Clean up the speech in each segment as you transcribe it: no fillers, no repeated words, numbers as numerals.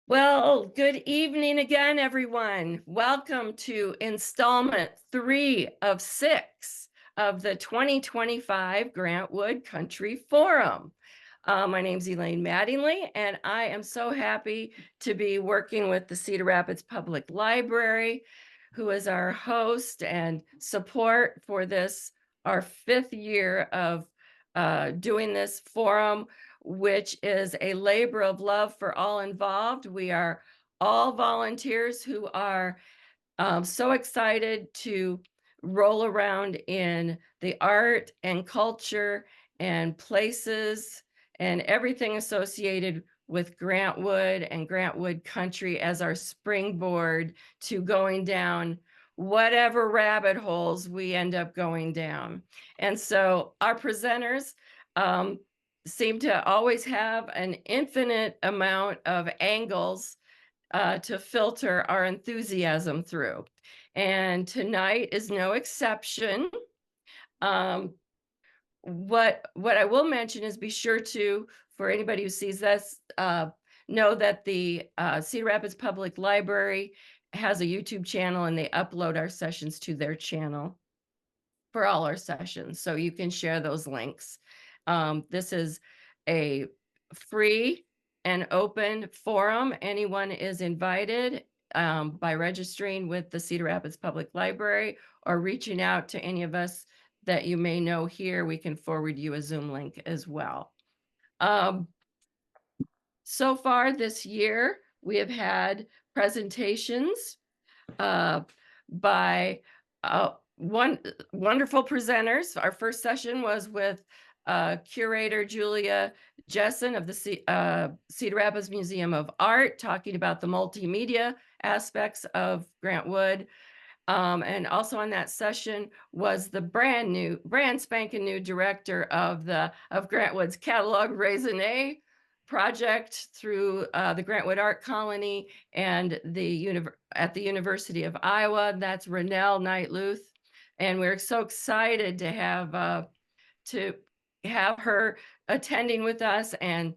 Well, good evening again, everyone. Welcome to installment 3 of 6 of the 2025 Grant Wood Country Forum. My name's Elaine Mattingly, and I am so happy to be working with the Cedar Rapids Public Library, who is our host and support for this, our 5th year of doing this forum, which is a labor of love for all involved. We are all volunteers who are so excited to roll around in the art and culture and places and everything associated with Grant Wood and Grant Wood Country as our springboard to going down whatever rabbit holes we end up going down. And so our presenters seem to always have an infinite amount of angles to filter our enthusiasm through. And tonight is no exception. Um, what I will mention is be sure to, for anybody who sees this, know that the Cedar Rapids Public Library has a YouTube channel and they upload our sessions to their channel for all our sessions. So you can share those links. This is a free and open forum. Anyone is invited by registering with the Cedar Rapids Public Library or reaching out to any of us that you may know here. We can forward you a Zoom link as well. So far this year, we have had presentations by wonderful presenters. Our first session was with curator Julia Jessen of the Cedar Rapids Museum of Art, talking about the multimedia aspects of Grant Wood. And also on that session was the brand spanking new director of Grant Wood's Catalog Raisonné project through the Grant Wood Art Colony and at the University of Iowa. That's Renelle Knight-Luth. And we're so excited to have her attending with us and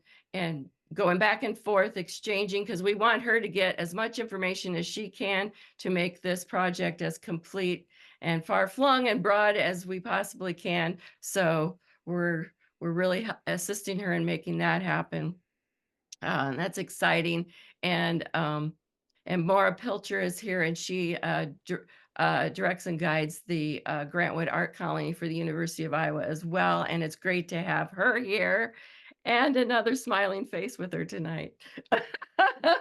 going back and forth, exchanging, because we want her to get as much information as she can to make this project as complete and far-flung and broad as we possibly can. So we're really assisting her in making that happen. That's exciting. And Maura Pilcher is here, and she directs and guides the Grant Wood Art Colony for the University of Iowa as well. And it's great to have her here and another smiling face with her tonight.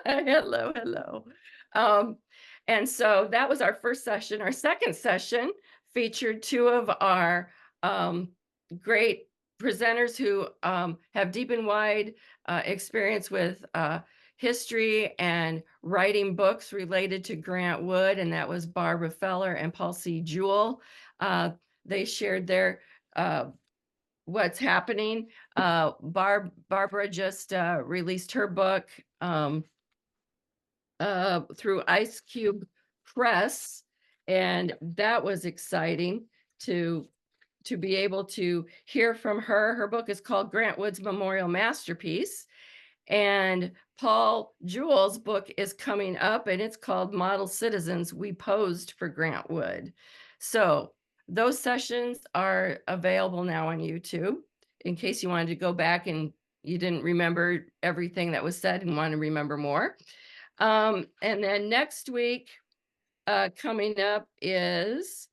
Hello, hello. And so that was our first session. Our second session featured 2 of our great presenters who have deep and wide experience with history and writing books related to Grant Wood, and that was Barbara Feller and Paul C. Jewell. They shared their what's happening. Barbara just released her book through Ice Cube Press, and that was exciting to be able to hear from her. Her book is called Grant Wood's Memorial Masterpiece. And Paul Jewell's book is coming up, and it's called Model Citizens We Posed for Grant Wood. So those sessions are available now on YouTube in case you wanted to go back and you didn't remember everything that was said and want to remember more. And then next week coming up is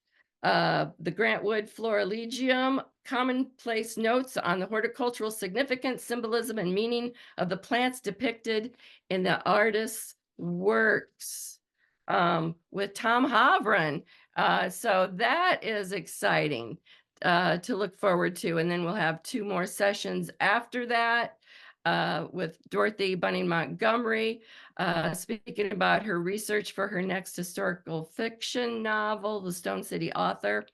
the Grant Wood Florilegium, commonplace notes on the horticultural significance, symbolism, and meaning of the plants depicted in the artist's works with Tom Havren. So that is exciting to look forward to. And then we'll have 2 more sessions after that with Dorothy Bunning Montgomery, speaking about her research for her next historical fiction novel, The Stone City Author.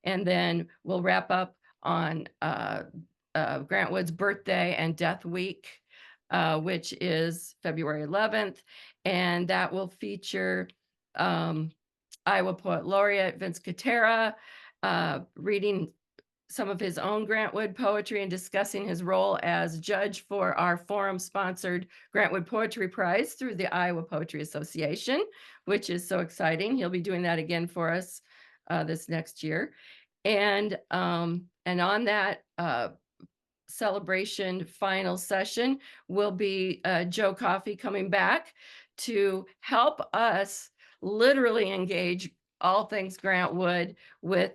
And then we'll wrap up on Grant Wood's birthday and death week, which is February 11th. And that will feature Iowa Poet Laureate Vince Katera reading some of his own Grant Wood poetry and discussing his role as judge for our forum-sponsored Grant Wood Poetry Prize through the Iowa Poetry Association, which is so exciting. He'll be doing that again for us this next year. And on that celebration final session will be Joe Coffey coming back to help us literally engage all things Grant Wood with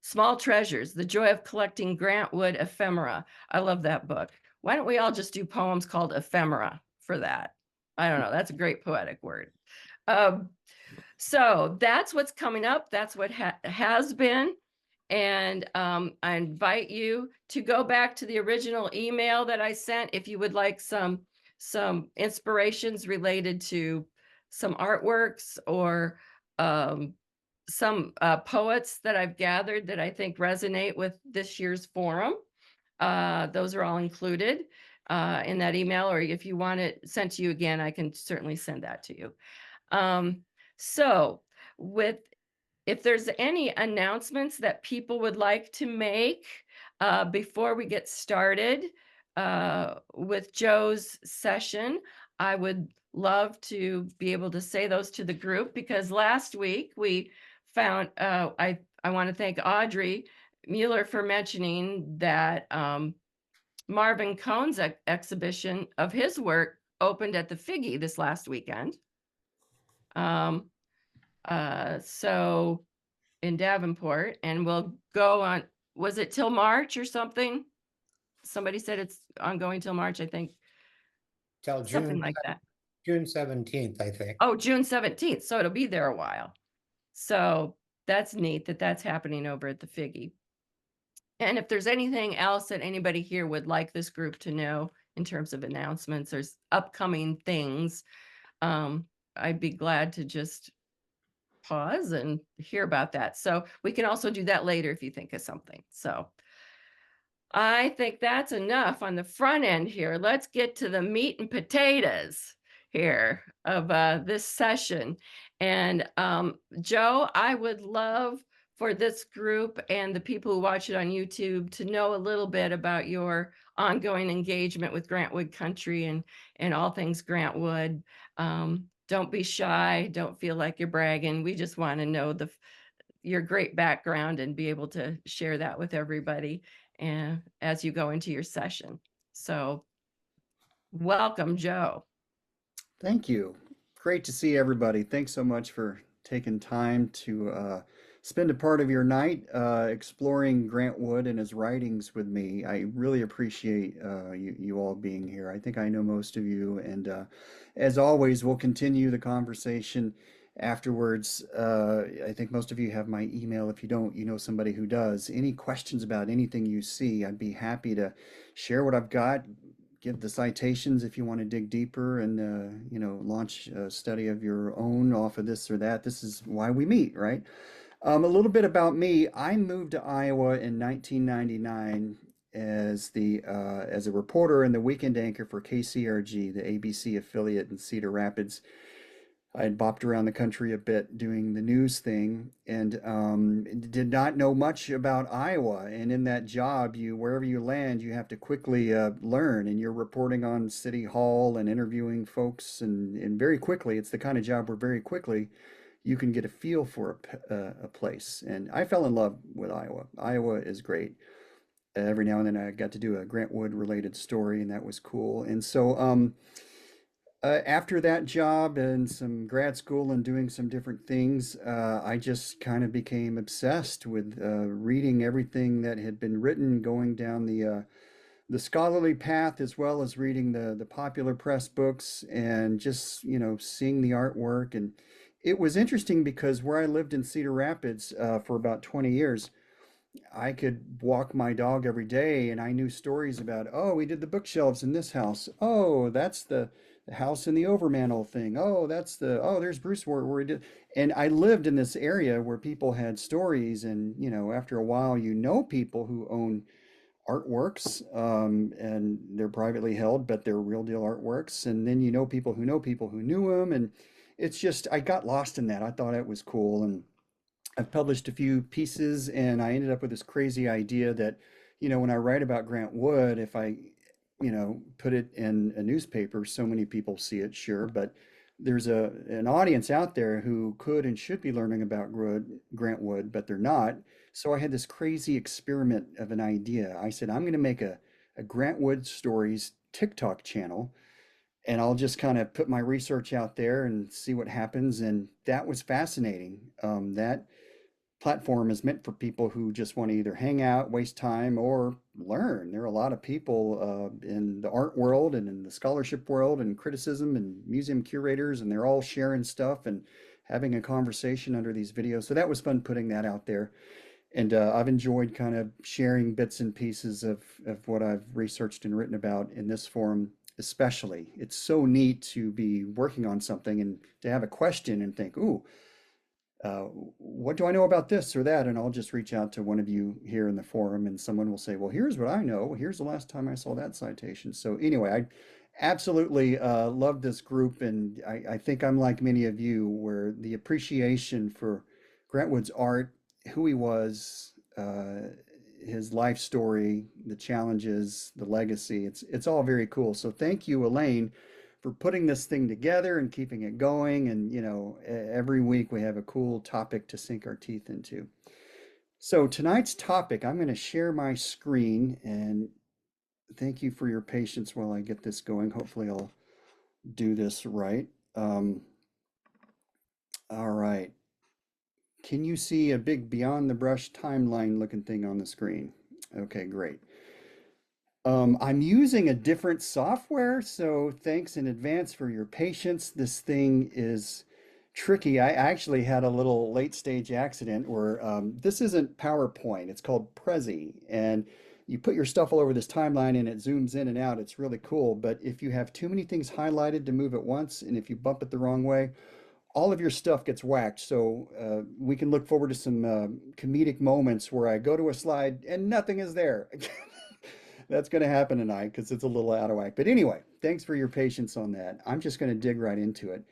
Small Treasures, The Joy of Collecting Grant Wood Ephemera. I love that book. Why don't we all just do poems called ephemera for that? I don't know. That's a great poetic word. So that's what's coming up. That's what has been. And I invite you to go back to the original email that I sent if you would like some inspirations related to some artworks or some poets that I've gathered that I think resonate with this year's forum. Those are all included in that email, or if you want it sent to you again, I can certainly send that to you. So if there's any announcements that people would like to make before we get started with Joe's session, I would love to be able to say those to the group, because last week we found, I want to thank Audrey Mueller for mentioning that Marvin Cohn's exhibition of his work opened at the Figge this last weekend. So in Davenport, and we'll go on, was it till March or something? Somebody said it's ongoing till March, I think. Till Something like that. June 17th, I think. Oh, June 17th. So it'll be there a while. So that's neat that that's happening over at the Figge. And if there's anything else that anybody here would like this group to know in terms of announcements or upcoming things, I'd be glad to just pause and hear about that. So we can also do that later if you think of something. So I think that's enough on the front end here. Let's get to the meat and potatoes here of this session. And Joe, I would love for this group and the people who watch it on YouTube to know a little bit about your ongoing engagement with Grant Wood Country and all things Grant Wood. Don't be shy. Don't feel like you're bragging. We just want to know your great background and be able to share that with everybody and as you go into your session. So welcome, Joe. Thank you. Great to see everybody. Thanks so much for taking time to spend a part of your night exploring Grant Wood and his writings with me. I really appreciate you all being here. I think I know most of you, and as always, we'll continue the conversation afterwards. I think most of you have my email. If you don't, you know somebody who does. Any questions about anything you see, I'd be happy to share what I've got, give the citations if you want to dig deeper and launch a study of your own off of this or that. This is why we meet, right? A little bit about me. I moved to Iowa in 1999 as a reporter and the weekend anchor for KCRG, the ABC affiliate in Cedar Rapids. I had bopped around the country a bit doing the news thing, and did not know much about Iowa. And in that job, wherever you land, you have to quickly learn, and you're reporting on City Hall and interviewing folks, and very quickly, it's the kind of job where very quickly you can get a feel for a place. And I fell in love with Iowa. Iowa is great. Every now and then I got to do a Grant Wood related story, and that was cool. And so after that job and some grad school and doing some different things, I just kind of became obsessed with reading everything that had been written, going down the scholarly path, as well as reading the popular press books, and just seeing the artwork. And it was interesting because where I lived in Cedar Rapids for about 20 years, I could walk my dog every day and I knew stories about, oh, we did the bookshelves in this house. Oh, that's the house in the overmantel thing. Oh, there's Bruce where he did. And I lived in this area where people had stories, and after a while, people who own artworks, and they're privately held, but they're real deal artworks. And then people who know people who knew them, and it's just I got lost in that. I thought it was cool, and I've published a few pieces, and I ended up with this crazy idea that, when I write about Grant Wood, if I, put it in a newspaper, so many people see it, sure, but there's an audience out there who could and should be learning about Grant Wood, but they're not. So I had this crazy experiment of an idea. I said, I'm going to make a Grant Wood Stories TikTok channel, and I'll just kind of put my research out there and see what happens. And that was fascinating. That platform is meant for people who just want to either hang out, waste time, or learn. There are a lot of people in the art world and in the scholarship world and criticism and museum curators, and they're all sharing stuff and having a conversation under these videos. So that was fun putting that out there. And I've enjoyed kind of sharing bits and pieces of what I've researched and written about in this forum, especially. It's so neat to be working on something and to have a question and think, ooh, what do I know about this or that? And I'll just reach out to one of you here in the forum, and someone will say, well, here's what I know. Here's the last time I saw that citation. So anyway, I absolutely love this group. And I think I'm like many of you, where the appreciation for Grant Wood's art, who he was, his life story, the challenges, the legacy, it's all very cool. So thank you, Elaine, for putting this thing together and keeping it going. And, every week we have a cool topic to sink our teeth into. So tonight's topic, I'm going to share my screen, and thank you for your patience while I get this going. Hopefully I'll do this right. All right. Can you see a big Beyond the Brush timeline looking thing on the screen? Okay, great. I'm using a different software, so thanks in advance for your patience. This thing is tricky. I actually had a little late stage accident where this isn't PowerPoint, it's called Prezi, and you put your stuff all over this timeline and it zooms in and out. It's really cool, but if you have too many things highlighted to move at once, and if you bump it the wrong way, all of your stuff gets whacked. So we can look forward to some comedic moments where I go to a slide and nothing is there. That's going to happen tonight because it's a little out of whack. But anyway, thanks for your patience on that. I'm just going to dig right into it.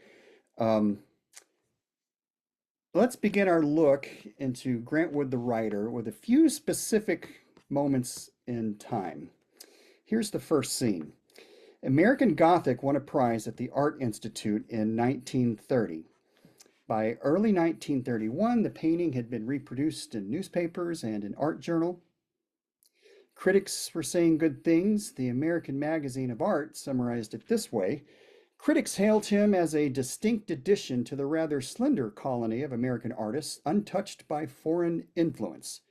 Let's begin our look into Grant Wood the writer with a few specific moments in time. Here's the first scene. American Gothic won a prize at the Art Institute in 1930. By early 1931, the painting had been reproduced in newspapers and an art journal. Critics were saying good things. The American Magazine of Art summarized it this way. Critics hailed him as a distinct addition to the rather slender colony of American artists untouched by foreign influence.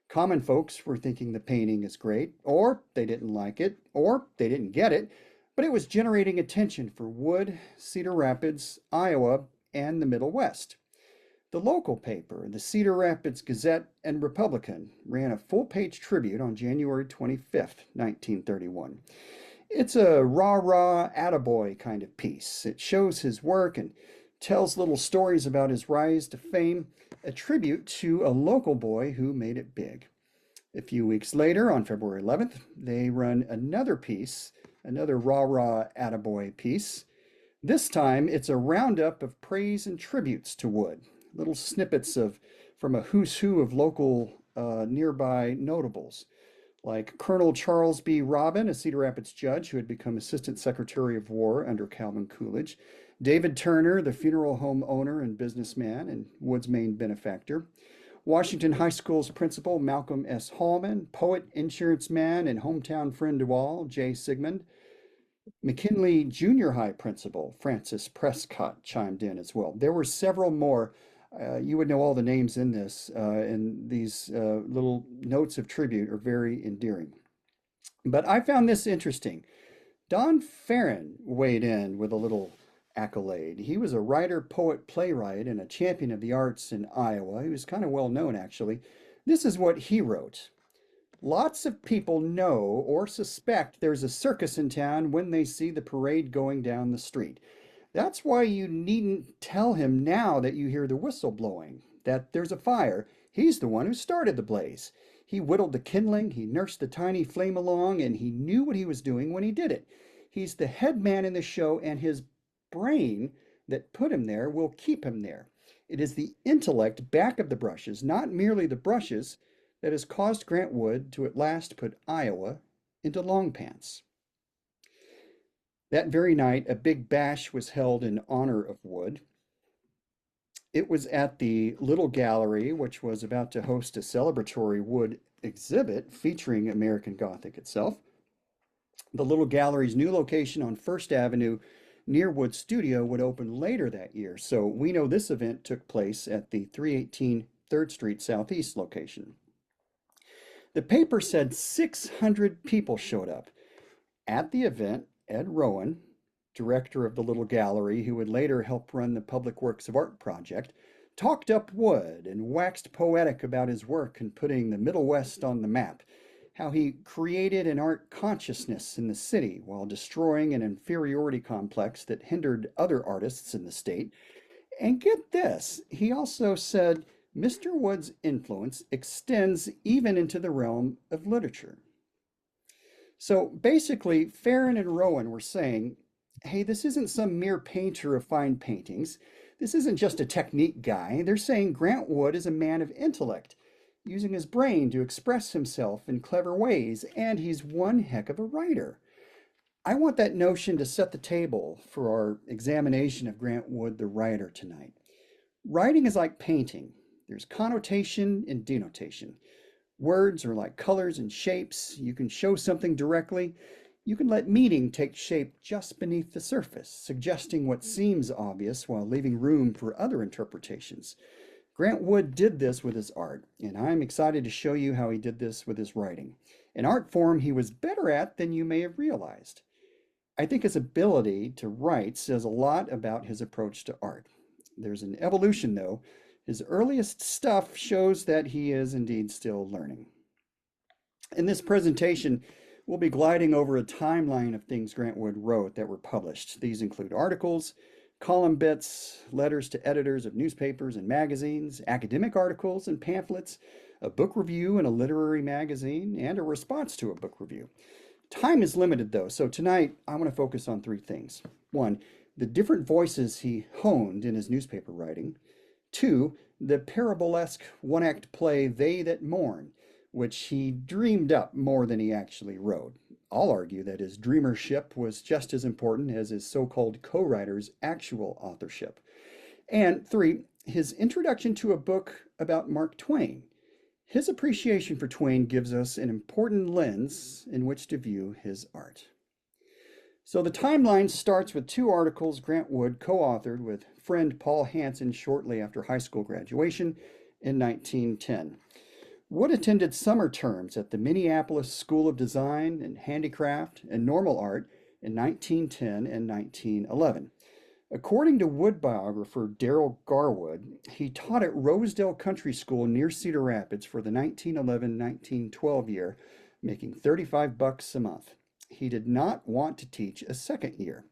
Common folks were thinking the painting is great, or they didn't like it, or they didn't get it, but it was generating attention for Wood, Cedar Rapids, Iowa, and the Middle West. The local paper, the Cedar Rapids Gazette and Republican, ran a full-page tribute on January 25th, 1931. It's a rah-rah attaboy kind of piece. It shows his work and tells little stories about his rise to fame, a tribute to a local boy who made it big. A few weeks later, on February 11th, they run another piece, another rah-rah attaboy piece. This time, it's a roundup of praise and tributes to Wood, little snippets from a who's who of local nearby notables, like Colonel Charles B. Robin, a Cedar Rapids judge who had become Assistant Secretary of War under Calvin Coolidge, David Turner, the funeral home owner and businessman and Wood's main benefactor, Washington High School's principal, Malcolm S. Hallman, poet, insurance man, and hometown friend to all, J. Sigmund. McKinley Junior High principal, Francis Prescott, chimed in as well. There were several more. You would know all the names in this, and these little notes of tribute are very endearing. But I found this interesting. Don Farren weighed in with a little accolade. He was a writer, poet, playwright, and a champion of the arts in Iowa. He was kind of well known, actually. This is what he wrote. Lots of people know or suspect there's a circus in town when they see the parade going down the street. That's why you needn't tell him now that you hear the whistle blowing, that there's a fire. He's the one who started the blaze. He whittled the kindling, he nursed the tiny flame along, and he knew what he was doing when he did it. He's the head man in the show, and his brain that put him there will keep him there. It is the intellect back of the brushes, not merely the brushes, that has caused Grant Wood to at last put Iowa into long pants. That very night, a big bash was held in honor of Wood. It was at the Little Gallery, which was about to host a celebratory Wood exhibit featuring American Gothic itself. The Little Gallery's new location on First Avenue near Wood's studio would open later that year, so we know this event took place at the 318 3rd Street Southeast location. The paper said 600 people showed up. At the event, Ed Rowan, director of the Little Gallery, who would later help run the Public Works of Art project, talked up Wood and waxed poetic about his work in putting the Middle West on the map, how he created an art consciousness in the city while destroying an inferiority complex that hindered other artists in the state. And get this, he also said Mr. Wood's influence extends even into the realm of literature. So basically, Farren and Rowan were saying, hey, this isn't some mere painter of fine paintings. This isn't just a technique guy. They're saying Grant Wood is a man of intellect, using his brain to express himself in clever ways, and he's one heck of a writer. I want that notion to set the table for our examination of Grant Wood, the writer, tonight. Writing is like painting. There's connotation and denotation. Words are like colors and shapes. You can show something directly. You can let meaning take shape just beneath the surface, suggesting what seems obvious while leaving room for other interpretations. Grant Wood did this with his art, and I'm excited to show you how he did this with his writing, an art form he was better at than you may have realized. I think his ability to write says a lot about his approach to art. There's an evolution, though. His earliest stuff shows that he is indeed still learning. In this presentation, we'll be gliding over a timeline of things Grant Wood wrote that were published. These include articles, column bits, letters to editors of newspapers and magazines, academic articles and pamphlets, a book review in a literary magazine, and a response to a book review. Time is limited, though, so tonight I want to focus on three things. One, the different voices he honed in his newspaper writing. Two, the parabolesque one-act play They That Mourn, which he dreamed up more than he actually wrote. I'll argue that his dreamership was just as important as his so-called co-writer's actual authorship. And three, his introduction to a book about Mark Twain. His appreciation for Twain gives us an important lens in which to view his art. So the timeline starts with two articles Grant Wood co-authored with friend Paul Hansen shortly after high school graduation in 1910. Wood attended summer terms at the Minneapolis School of Design and Handicraft and Normal Art in 1910 and 1911. According to Wood biographer Darrell Garwood, he taught at Rosedale Country School near Cedar Rapids for the 1911-1912 year, making $35 a month. He did not want to teach a second year.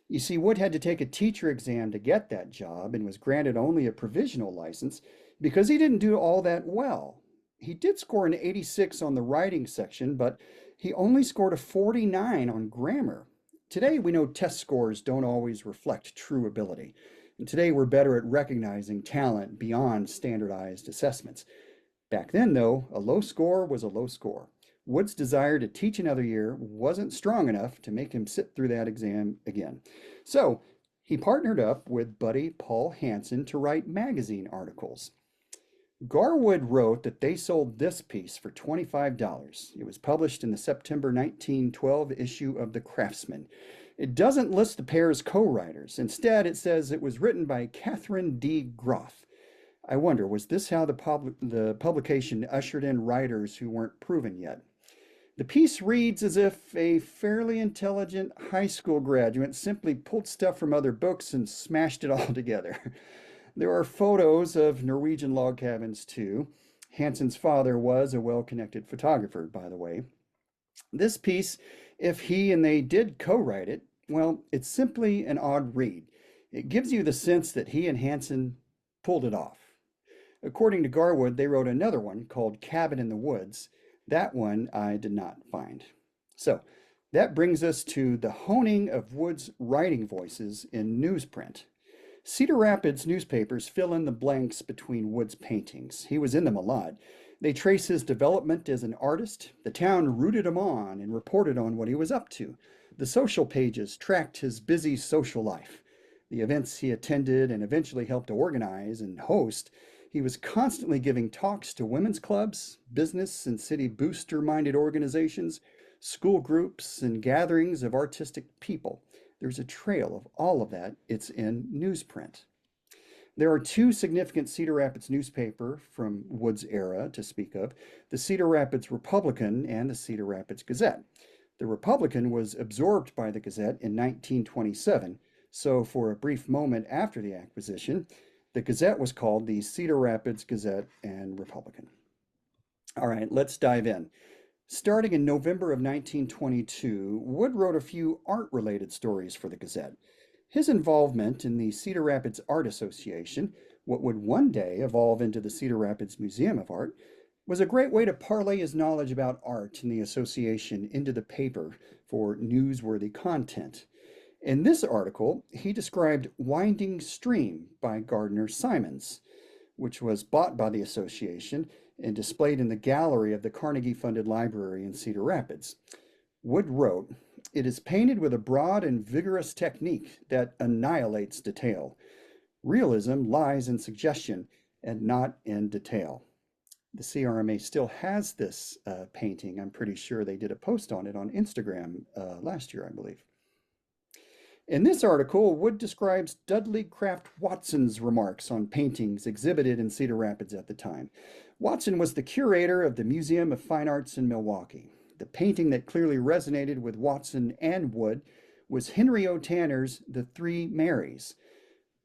You see, Wood had to take a teacher exam to get that job and was granted only a provisional license because he didn't do all that well. He did score an 86 on the writing section, but he only scored a 49 on grammar. Today, we know test scores don't always reflect true ability. And today, we're better at recognizing talent beyond standardized assessments. Back then, though, a low score was a low score. Wood's desire to teach another year wasn't strong enough to make him sit through that exam again. So he partnered up with buddy Paul Hansen to write magazine articles. Garwood wrote that they sold this piece for $25. It was published in the September 1912 issue of The Craftsman. It doesn't list the pair's co-writers. Instead, it says it was written by Catherine D. Groff. I wonder, was this how the publication ushered in writers who weren't proven yet? The piece reads as if a fairly intelligent high school graduate simply pulled stuff from other books and smashed it all together. There are photos of Norwegian log cabins too. Hansen's father was a well-connected photographer, by the way. This piece, if he and they did co-write it, well, it's simply an odd read. It gives you the sense that he and Hansen pulled it off. According to Garwood, they wrote another one called Cabin in the Woods. That one I did not find. So that brings us to the honing of Wood's writing voices in newsprint. Cedar Rapids newspapers fill in the blanks between Wood's paintings. He was in them a lot. They trace his development as an artist. The town rooted him on and reported on what he was up to. The social pages tracked his busy social life, the events he attended and eventually helped to organize and host. He was constantly giving talks to women's clubs, business and city booster-minded organizations, school groups, and gatherings of artistic people. There's a trail of all of that. It's in newsprint. There are two significant Cedar Rapids newspaper from Wood's era to speak of, the Cedar Rapids Republican and the Cedar Rapids Gazette. The Republican was absorbed by the Gazette in 1927, so for a brief moment after the acquisition, the Gazette was called the Cedar Rapids Gazette and Republican. All right, let's dive in. Starting in November of 1922, Wood wrote a few art-related stories for the Gazette. His involvement in the Cedar Rapids Art Association, what would one day evolve into the Cedar Rapids Museum of Art, was a great way to parlay his knowledge about art and the association into the paper for newsworthy content. In this article, he described Winding Stream by Gardner Simons, which was bought by the association and displayed in the gallery of the Carnegie-funded library in Cedar Rapids. Wood wrote, "It is painted with a broad and vigorous technique that annihilates detail. Realism lies in suggestion and not in detail." The CRMA still has this painting. I'm pretty sure they did a post on it on Instagram last year, I believe. In this article, Wood describes Dudley Craft Watson's remarks on paintings exhibited in Cedar Rapids at the time. Watson was the curator of the Museum of Fine Arts in Milwaukee. The painting that clearly resonated with Watson and Wood was Henry O. Tanner's The Three Marys.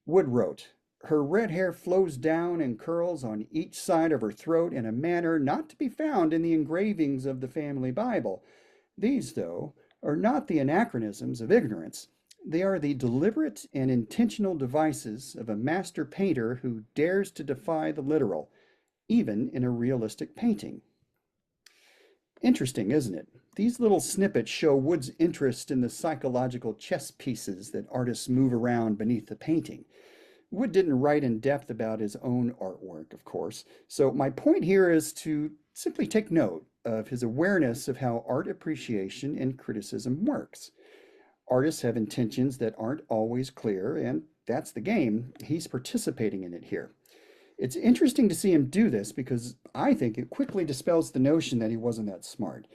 Wood wrote, "Her red hair flows down in curls on each side of her throat in a manner not to be found in the engravings of the family Bible. These, though, are not the anachronisms of ignorance. They are the deliberate and intentional devices of a master painter who dares to defy the literal, even in a realistic painting." Interesting, isn't it? These little snippets show Wood's interest in the psychological chess pieces that artists move around beneath the painting. Wood didn't write in depth about his own artwork, of course, so my point here is to simply take note of his awareness of how art appreciation and criticism works. Artists have intentions that aren't always clear, and that's the game. He's participating in it here. It's interesting to see him do this because I think it quickly dispels the notion that he wasn't that smart.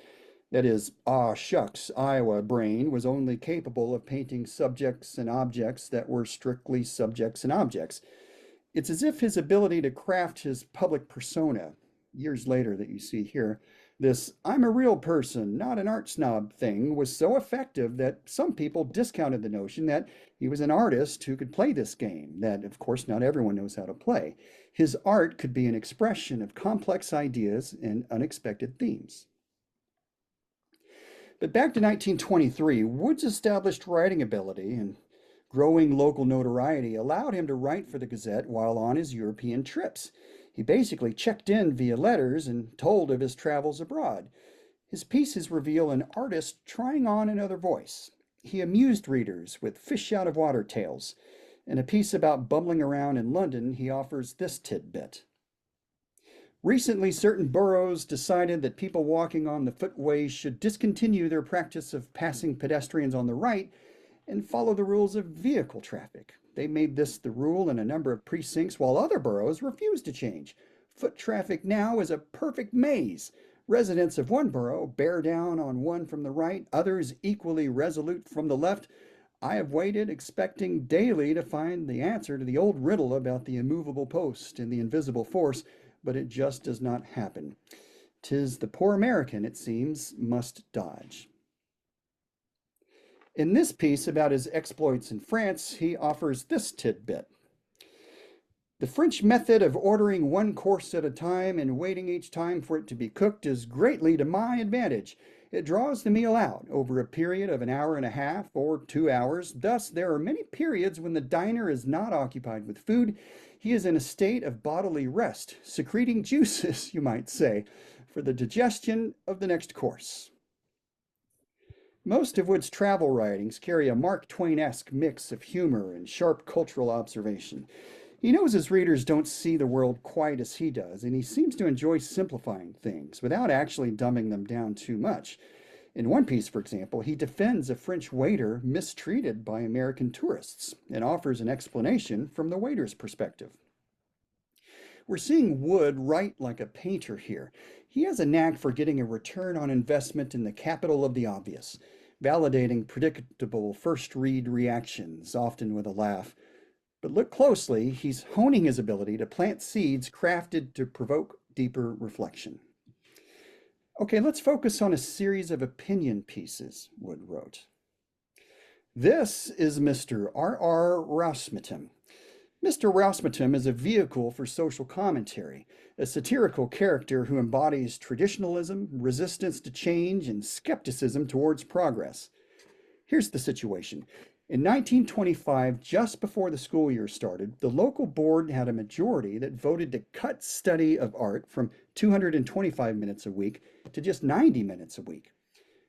That his, ah shucks, Iowa brain was only capable of painting subjects and objects that were strictly subjects and objects. It's as if his ability to craft his public persona, years later that you see here, this "I'm a real person, not an art snob" thing was so effective that some people discounted the notion that he was an artist who could play this game, that of course not everyone knows how to play. His art could be an expression of complex ideas and unexpected themes. But back to 1923, Wood's established writing ability and growing local notoriety allowed him to write for the Gazette while on his European trips. He basically checked in via letters and told of his travels abroad. His pieces reveal an artist trying on another voice. He amused readers with fish out of water tales. In a piece about bumbling around in London, he offers this tidbit. "Recently, certain boroughs decided that people walking on the footways should discontinue their practice of passing pedestrians on the right and follow the rules of vehicle traffic. They made this the rule in a number of precincts, while other boroughs refused to change. Foot traffic now is a perfect maze. Residents of one borough bear down on one from the right, others equally resolute from the left. I have waited, expecting daily to find the answer to the old riddle about the immovable post and the invisible force, but it just does not happen. 'Tis the poor American, it seems, must dodge." In this piece about his exploits in France, he offers this tidbit. "The French method of ordering one course at a time and waiting each time for it to be cooked is greatly to my advantage. It draws the meal out over a period of an hour and a half or 2 hours. Thus, there are many periods when the diner is not occupied with food. He is in a state of bodily rest, secreting juices, you might say, for the digestion of the next course." Most of Wood's travel writings carry a Mark Twain-esque mix of humor and sharp cultural observation. He knows his readers don't see the world quite as he does, and he seems to enjoy simplifying things without actually dumbing them down too much. In one piece, for example, he defends a French waiter mistreated by American tourists and offers an explanation from the waiter's perspective. We're seeing Wood write like a painter here. He has a knack for getting a return on investment in the capital of the obvious, validating predictable first read reactions, often with a laugh. But look closely, he's honing his ability to plant seeds crafted to provoke deeper reflection. Okay, let's focus on a series of opinion pieces Wood wrote. This is Mr. R.R. Rousmatum. Mr. Rousmatum is a vehicle for social commentary, a satirical character who embodies traditionalism, resistance to change, and skepticism towards progress. Here's the situation. In 1925, just before the school year started, the local board had a majority that voted to cut study of art from 225 minutes a week to just 90 minutes a week.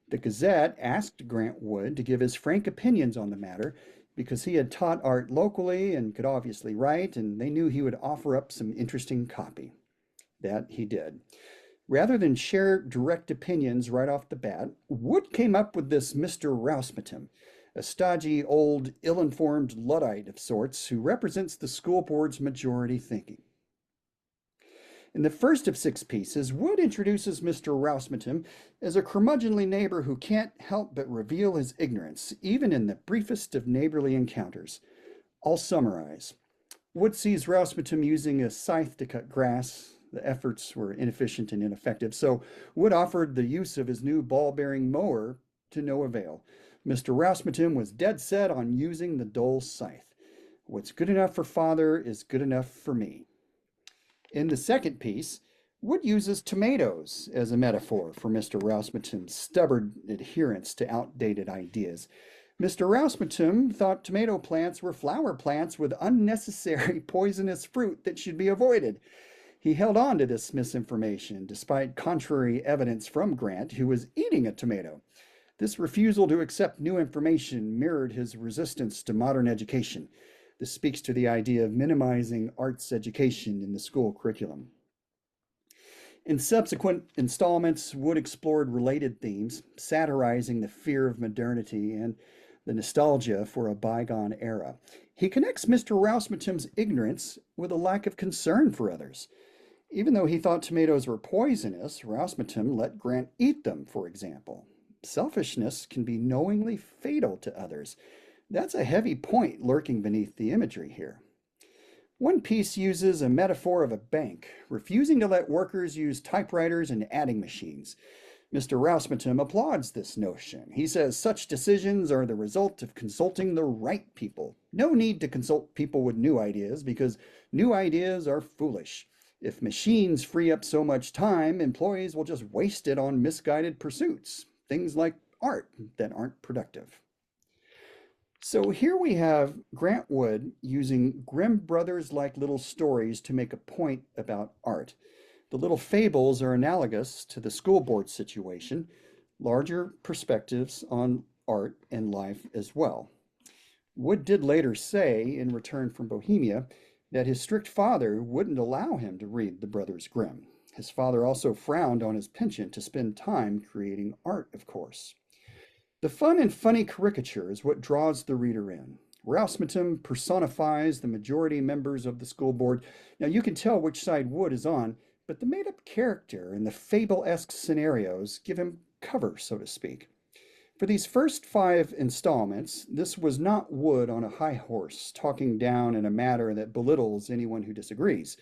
The Gazette asked Grant Wood to give his frank opinions on the matter because he had taught art locally and could obviously write, and they knew he would offer up some interesting copy. That he did. Rather than share direct opinions right off the bat, Wood came up with this Mr. Rousmatum, a stodgy, old, ill-informed Luddite of sorts who represents the school board's majority thinking. In the first of 6 pieces, Wood introduces Mr. Rousmatum as a curmudgeonly neighbor who can't help but reveal his ignorance, even in the briefest of neighborly encounters. I'll summarize. Wood sees Rousmatum using a scythe to cut grass. The efforts were inefficient and ineffective, so Wood offered the use of his new ball-bearing mower to no avail. Mr. Rousmatum was dead set on using the dull scythe. What's good enough for father is good enough for me. In the second piece, Wood uses tomatoes as a metaphor for Mr. Rousmatum's stubborn adherence to outdated ideas. Mr. Rousmatum thought tomato plants were flower plants with unnecessary poisonous fruit that should be avoided. He held on to this misinformation despite contrary evidence from Grant, who was eating a tomato. This refusal to accept new information mirrored his resistance to modern education. This speaks to the idea of minimizing arts education in the school curriculum. In subsequent installments, Wood explored related themes, satirizing the fear of modernity and the nostalgia for a bygone era. He connects Mr. Rousmatum's ignorance with a lack of concern for others. Even though he thought tomatoes were poisonous, Rousmatum let Grant eat them, for example. Selfishness can be knowingly fatal to others. That's a heavy point lurking beneath the imagery here. One piece uses a metaphor of a bank, refusing to let workers use typewriters and adding machines. Mr. Rousmatum applauds this notion. He says such decisions are the result of consulting the right people. No need to consult people with new ideas because new ideas are foolish. If machines free up so much time, employees will just waste it on misguided pursuits, things like art that aren't productive. So here we have Grant Wood using Grimm Brothers-like little stories to make a point about art. The little fables are analogous to the school board situation, larger perspectives on art and life as well. Wood did later say, in Return from Bohemia, that his strict father wouldn't allow him to read the Brothers Grimm. His father also frowned on his penchant to spend time creating art, of course. The fun and funny caricature is what draws the reader in. Rousmatum personifies the majority members of the school board. Now you can tell which side Wood is on, but the made-up character and the fable-esque scenarios give him cover, so to speak. For these first 5 installments, this was not Wood on a high horse, talking down in a matter that belittles anyone who disagrees.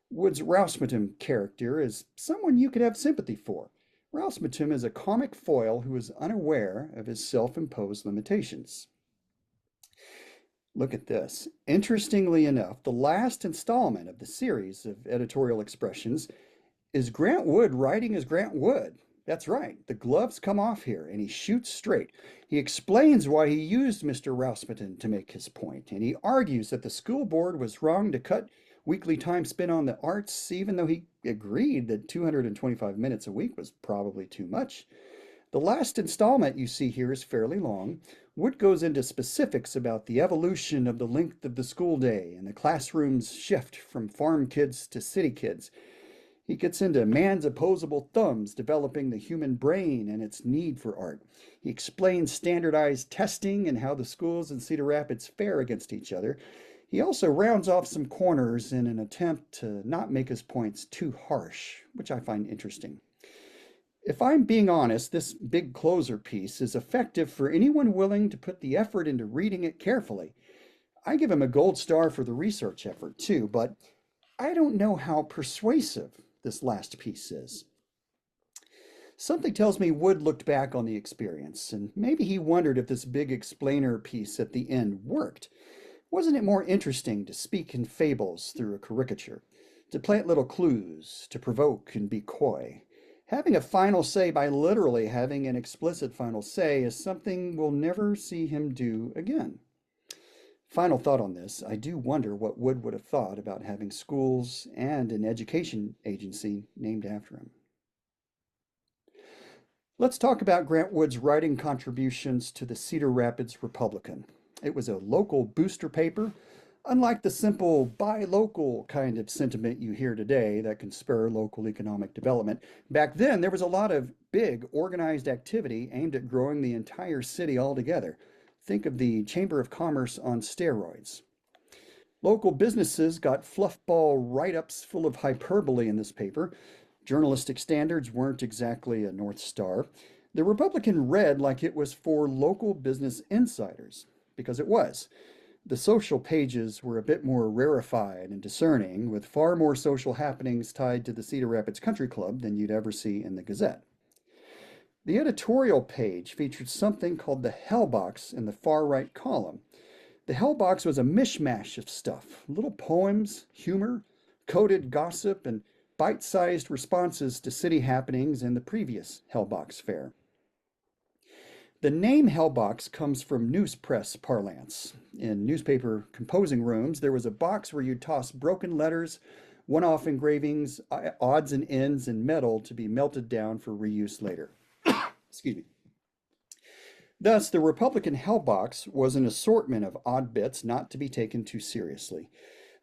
Wood's Rousmatum character is someone you could have sympathy for. Rousmatum is a comic foil who is unaware of his self-imposed limitations. Look at this. Interestingly enough, the last installment of the series of editorial expressions is Grant Wood writing as Grant Wood. That's right, the gloves come off here and he shoots straight. He explains why he used Mr. Rousmatum to make his point, and he argues that the school board was wrong to cut weekly time spent on the arts, even though he agreed that 225 minutes a week was probably too much. The last installment you see here is fairly long. Wood goes into specifics about the evolution of the length of the school day and the classroom's shift from farm kids to city kids. He gets into man's opposable thumbs developing the human brain and its need for art. He explains standardized testing and how the schools in Cedar Rapids fare against each other. He also rounds off some corners in an attempt to not make his points too harsh, which I find interesting. If I'm being honest, this big closer piece is effective for anyone willing to put the effort into reading it carefully. I give him a gold star for the research effort too, but I don't know how persuasive this last piece is. Something tells me Wood looked back on the experience, and maybe he wondered if this big explainer piece at the end worked. Wasn't it more interesting to speak in fables through a caricature, to plant little clues, to provoke and be coy? Having a final say by literally having an explicit final say is something we'll never see him do again. Final thought on this, I do wonder what Wood would have thought about having schools and an education agency named after him. Let's talk about Grant Wood's writing contributions to the Cedar Rapids Republican. It was a local booster paper, unlike the simple buy local kind of sentiment you hear today that can spur local economic development. Back then, there was a lot of big organized activity aimed at growing the entire city altogether. Think of the Chamber of Commerce on steroids. Local businesses got fluffball write-ups full of hyperbole in this paper. Journalistic standards weren't exactly a North Star. The Republican read like it was for local business insiders, because it was. The social pages were a bit more rarefied and discerning, with far more social happenings tied to the Cedar Rapids Country Club than you'd ever see in the Gazette. The editorial page featured something called the Hellbox in the far right column. The Hellbox was a mishmash of stuff, little poems, humor, coded gossip, and bite-sized responses to city happenings in the previous Hellbox fair. The name Hellbox comes from newspress parlance. In newspaper composing rooms, there was a box where you'd toss broken letters, one-off engravings, odds and ends, and metal to be melted down for reuse later. Excuse me. Thus, the Republican Hellbox was an assortment of odd bits not to be taken too seriously.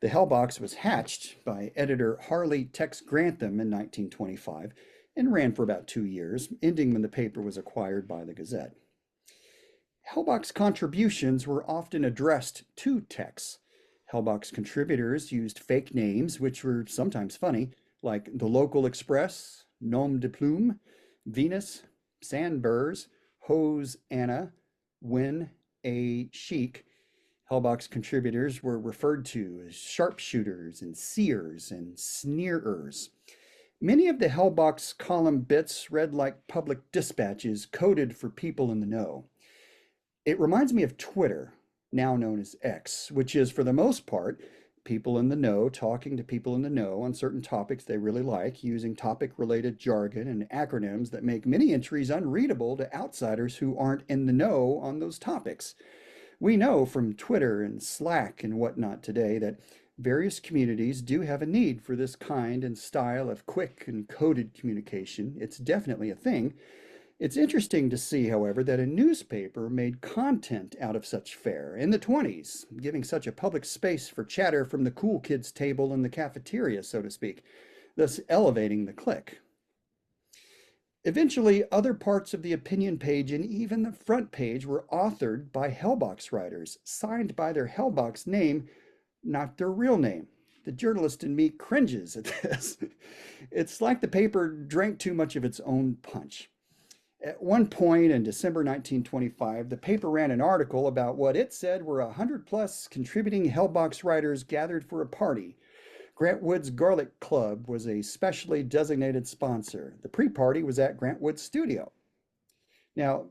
The Hellbox was hatched by editor Harley Tex Grantham in 1925 and ran for about 2 years, ending when the paper was acquired by the Gazette. Hellbox contributions were often addressed to Tex. Hellbox contributors used fake names, which were sometimes funny, like The Local Express, Nom de Plume, Venus, Sandburrs, Hose Anna, Win A Chic. Hellbox contributors were referred to as sharpshooters and seers and sneerers. Many of the Hellbox column bits read like public dispatches coded for people in the know. It reminds me of Twitter, now known as X, which is, for the most part, people in the know talking to people in the know on certain topics they really like, using topic-related jargon and acronyms that make many entries unreadable to outsiders who aren't in the know on those topics. We know from Twitter and Slack and whatnot today that various communities do have a need for this kind and style of quick and coded communication. It's definitely a thing. It's interesting to see, however, that a newspaper made content out of such fare in the 20s, giving such a public space for chatter from the cool kids table in the cafeteria, so to speak, thus elevating the clique. Eventually, other parts of the opinion page and even the front page were authored by Hellbox writers, signed by their Hellbox name, not their real name. The journalist in me cringes at this. It's like the paper drank too much of its own punch. At one point in December 1925, the paper ran an article about what it said were 100+ contributing Hellbox writers gathered for a party. Grant Wood's Garlic Club was a specially designated sponsor. The pre-party was at Grant Wood's studio. Now,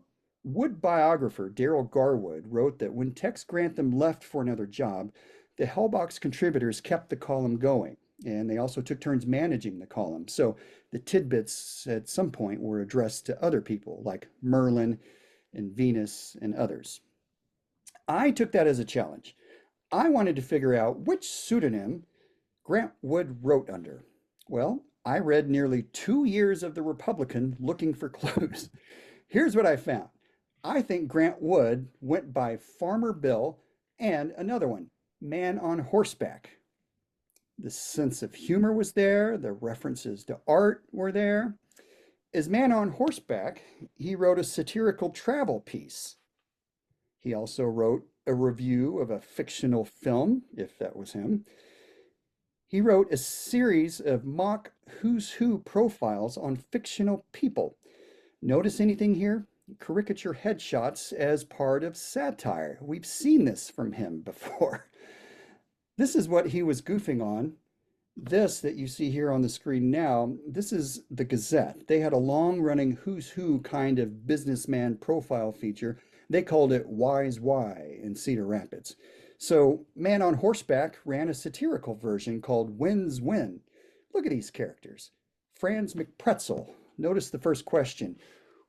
Wood biographer Darrell Garwood wrote that when Tex Grantham left for another job, the Hellbox contributors kept the column going, and they also took turns managing the column. So the tidbits at some point were addressed to other people like Merlin and Venus and others. I took that as a challenge. I wanted to figure out which pseudonym Grant Wood wrote under. Well, I read nearly 2 years of the Republican looking for clues. Here's what I found. I think Grant Wood went by Farmer Bill and another one, Man on Horseback. The sense of humor was there, the references to art were there. As Man on Horseback, he wrote a satirical travel piece. He also wrote a review of a fictional film, if that was him. He wrote a series of mock who's who profiles on fictional people. Notice anything here? Caricature headshots as part of satire. We've seen this from him before. This is what he was goofing on. This that you see here on the screen now, this is the Gazette. They had a long-running who's who kind of businessman profile feature. They called it Wise Why in Cedar Rapids. So Man on Horseback ran a satirical version called Wins Win. Look at these characters. Franz McPretzel. Notice the first question.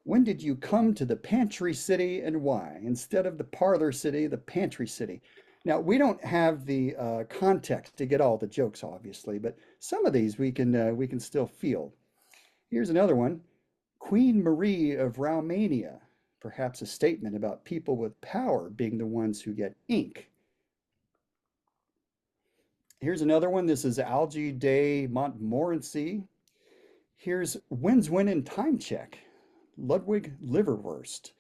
When did you come to the Pantry City and why? Instead of the Parlor City, the Pantry City. Now, we don't have the context to get all the jokes, obviously, but some of these we can still feel. Here's another one. Queen Marie of Romania, perhaps a statement about people with power being the ones who get ink. Here's another one. This is Algie de Montmorency. Here's Wins Win in Time Check, Ludwig Liverwurst.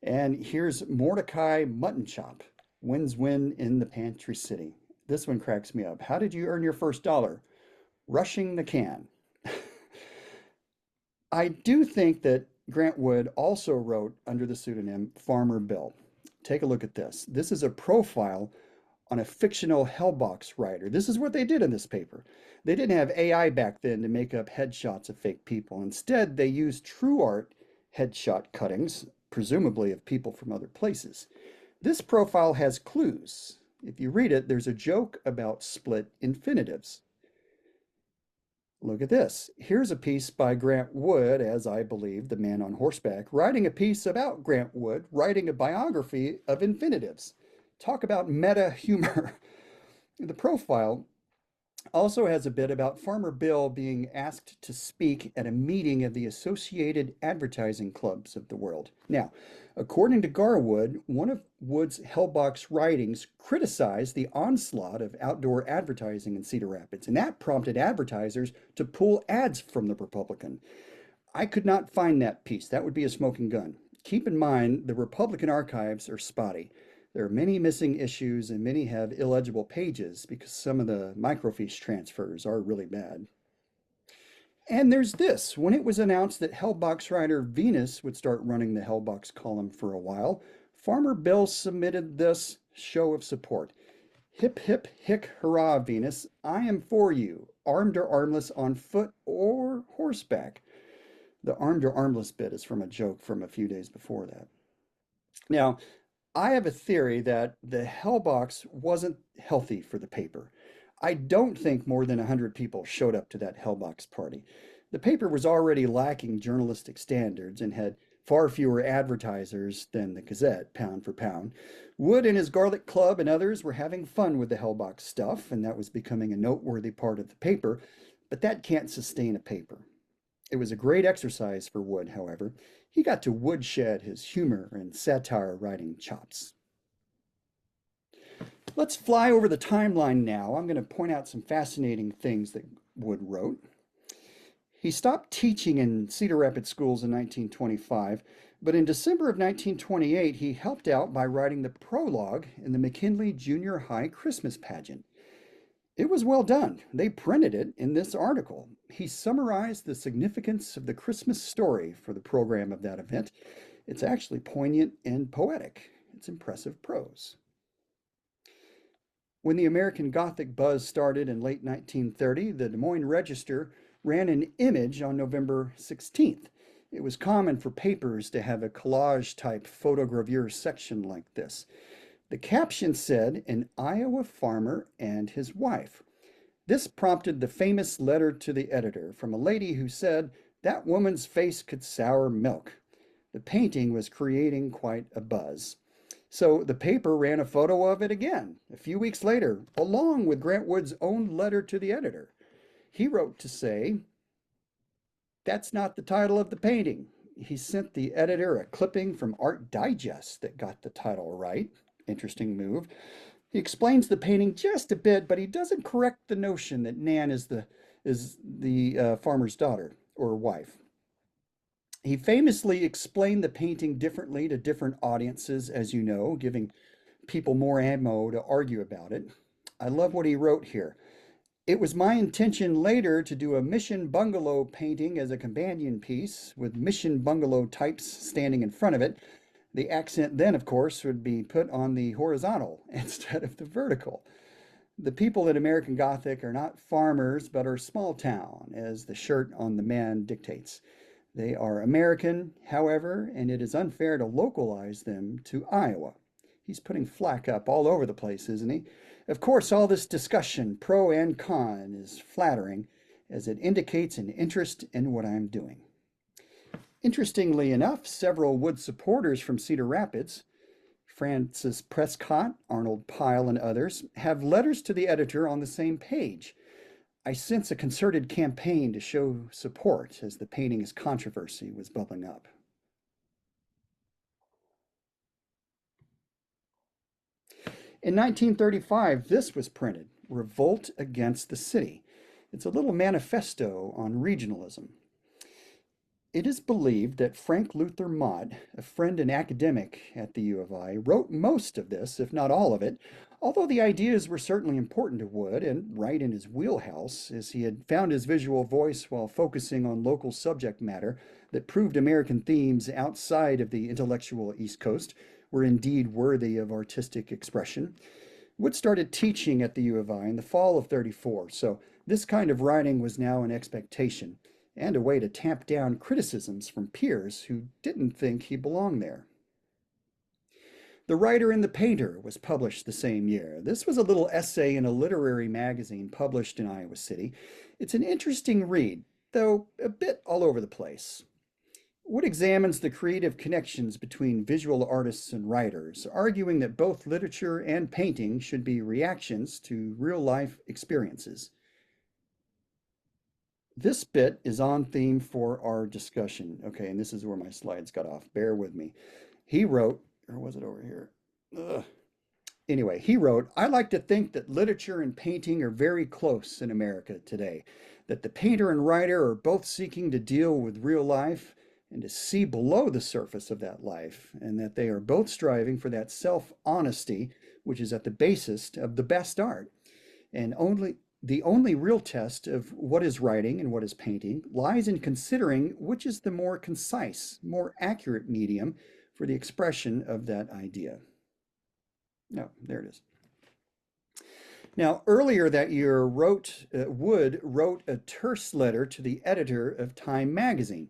And here's Mordecai Mutton Chop. Wins Win in the Pantry City. This one cracks me up. How did you earn your first dollar? Rushing the can. I do think that Grant Wood also wrote under the pseudonym Farmer Bill. Take a look at this. This is a profile on a fictional Hellbox writer. This is what they did in this paper. They didn't have AI back then to make up headshots of fake people. Instead, they used true art headshot cuttings, presumably of people from other places. This profile has clues. If you read it, there's a joke about split infinitives. Look at this. Here's a piece by Grant Wood, as I believe, the Man on Horseback, writing a piece about Grant Wood, writing a biography of infinitives. Talk about meta humor. The profile also has a bit about Farmer Bill being asked to speak at a meeting of the Associated Advertising Clubs of the world. Now, according to Garwood, one of Wood's Hellbox writings criticized the onslaught of outdoor advertising in Cedar Rapids, and that prompted advertisers to pull ads from the Republican. I could not find that piece. That would be a smoking gun. Keep in mind, the Republican archives are spotty. There are many missing issues and many have illegible pages because some of the microfiche transfers are really bad. And there's this. When it was announced that Hellbox writer Venus would start running the Hellbox column for a while, Farmer Bill submitted this show of support. Hip, hip, hick, hurrah, Venus. I am for you, armed or armless, on foot or horseback. The armed or armless bit is from a joke from a few days before that. Now, I have a theory that the Hellbox wasn't healthy for the paper. I don't think more than 100 people showed up to that Hellbox party. The paper was already lacking journalistic standards and had far fewer advertisers than the Gazette, pound for pound. Wood and his Garlic Club and others were having fun with the Hellbox stuff, and that was becoming a noteworthy part of the paper, but that can't sustain a paper. It was a great exercise for Wood, however. He got to woodshed his humor and satire writing chops. Let's fly over the timeline now. I'm going to point out some fascinating things that Wood wrote. He stopped teaching in Cedar Rapids schools in 1925, but in December of 1928, he helped out by writing the prologue in the McKinley Junior High Christmas pageant. It was well done. They printed it in this article. He summarized the significance of the Christmas story for the program of that event. It's actually poignant and poetic. It's impressive prose. When the American Gothic buzz started in late 1930, the Des Moines Register ran an image on November 16th. It was common for papers to have a collage-type photogravure section like this. The caption said, "An Iowa farmer and his wife." This prompted the famous letter to the editor from a lady who said, "That woman's face could sour milk." The painting was creating quite a buzz. So the paper ran a photo of it again a few weeks later, along with Grant Wood's own letter to the editor. He wrote to say, "That's not the title of the painting. he sent the editor a clipping from Art Digest that got the title right. Interesting move. He explains the painting just a bit, but he doesn't correct the notion that Nan is the farmer's daughter or wife. He famously explained the painting differently to different audiences, as you know, giving people more ammo to argue about it. I love what he wrote here. It was my intention later to do a Mission Bungalow painting as a companion piece with Mission Bungalow types standing in front of it. The accent then, of course, would be put on the horizontal instead of the vertical. The people in American Gothic are not farmers, but are small town, as the shirt on the man dictates. They are American, however, and it is unfair to localize them to Iowa. He's putting flack up all over the place, isn't he? Of course, all this discussion, pro and con, is flattering, as it indicates an interest in what I'm doing. Interestingly enough, several Wood supporters from Cedar Rapids, Francis Prescott, Arnold Pyle, and others, have letters to the editor on the same page. I sense a concerted campaign to show support as the painting's controversy was bubbling up. In 1935, this was printed, Revolt Against the City. It's a little manifesto on regionalism. It is believed that Frank Luther Mott, a friend and academic at the U of I, wrote most of this, if not all of it, although the ideas were certainly important to Wood and right in his wheelhouse, as he had found his visual voice while focusing on local subject matter that proved American themes outside of the intellectual East Coast were indeed worthy of artistic expression. Wood started teaching at the U of I in the fall of '34, so this kind of writing was now an expectation and a way to tamp down criticisms from peers who didn't think he belonged there. The Writer and the Painter was published the same year. This was a little essay in a literary magazine published in Iowa City. It's an interesting read, though a bit all over the place. Wood examines the creative connections between visual artists and writers, arguing that both literature and painting should be reactions to real-life experiences. This bit is on theme for our discussion. Okay, and this is where my slides got off. Bear with me. He wrote, or was it over here? Ugh. Anyway, he wrote, I like to think that literature and painting are very close in America today, that the painter and writer are both seeking to deal with real life and to see below the surface of that life, and that they are both striving for that self-honesty, which is at the basis of the best art. And the only real test of what is writing and what is painting lies in considering which is the more concise, more accurate medium for the expression of that idea. No, there it is. Now, earlier that year, Wood wrote a terse letter to the editor of Time magazine.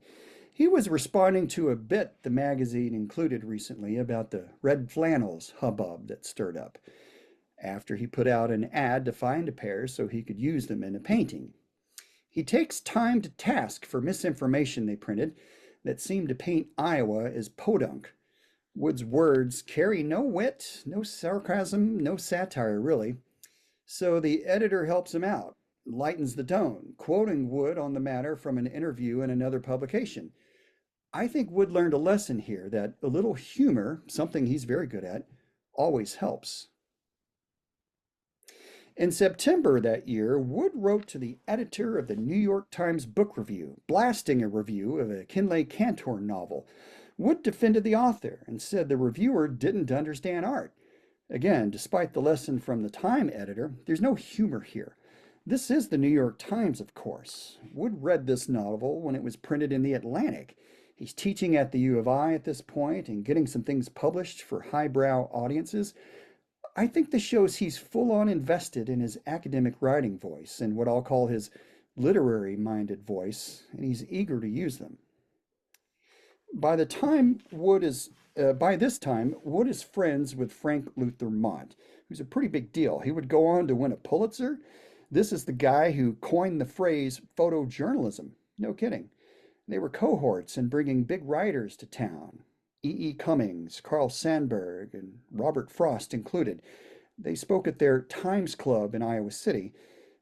He was responding to a bit the magazine included recently about the red flannels hubbub that stirred up, after he put out an ad to find a pair so he could use them in a painting. He takes Time to task for misinformation they printed that seemed to paint Iowa as podunk. Wood's words carry no wit, no sarcasm, no satire, really. So the editor helps him out, lightens the tone, quoting Wood on the matter from an interview in another publication. I think Wood learned a lesson here that a little humor, something he's very good at, always helps. In September that year, Wood wrote to the editor of the New York Times Book Review, blasting a review of a Kinley Cantor novel. Wood defended the author and said the reviewer didn't understand art. Again, despite the lesson from the Time editor, there's no humor here. This is the New York Times, of course. Wood read this novel when it was printed in the Atlantic. He's teaching at the U of I at this point and getting some things published for highbrow audiences. I think this shows he's full-on invested in his academic writing voice and what I'll call his literary-minded voice, and he's eager to use them. By this time, Wood is friends with Frank Luther Mott, who's a pretty big deal. He would go on to win a Pulitzer. This is the guy who coined the phrase photojournalism. No kidding. They were cohorts in bringing big writers to town. E. Cummings, Carl Sandburg, and Robert Frost included. They spoke at their Times Club in Iowa City,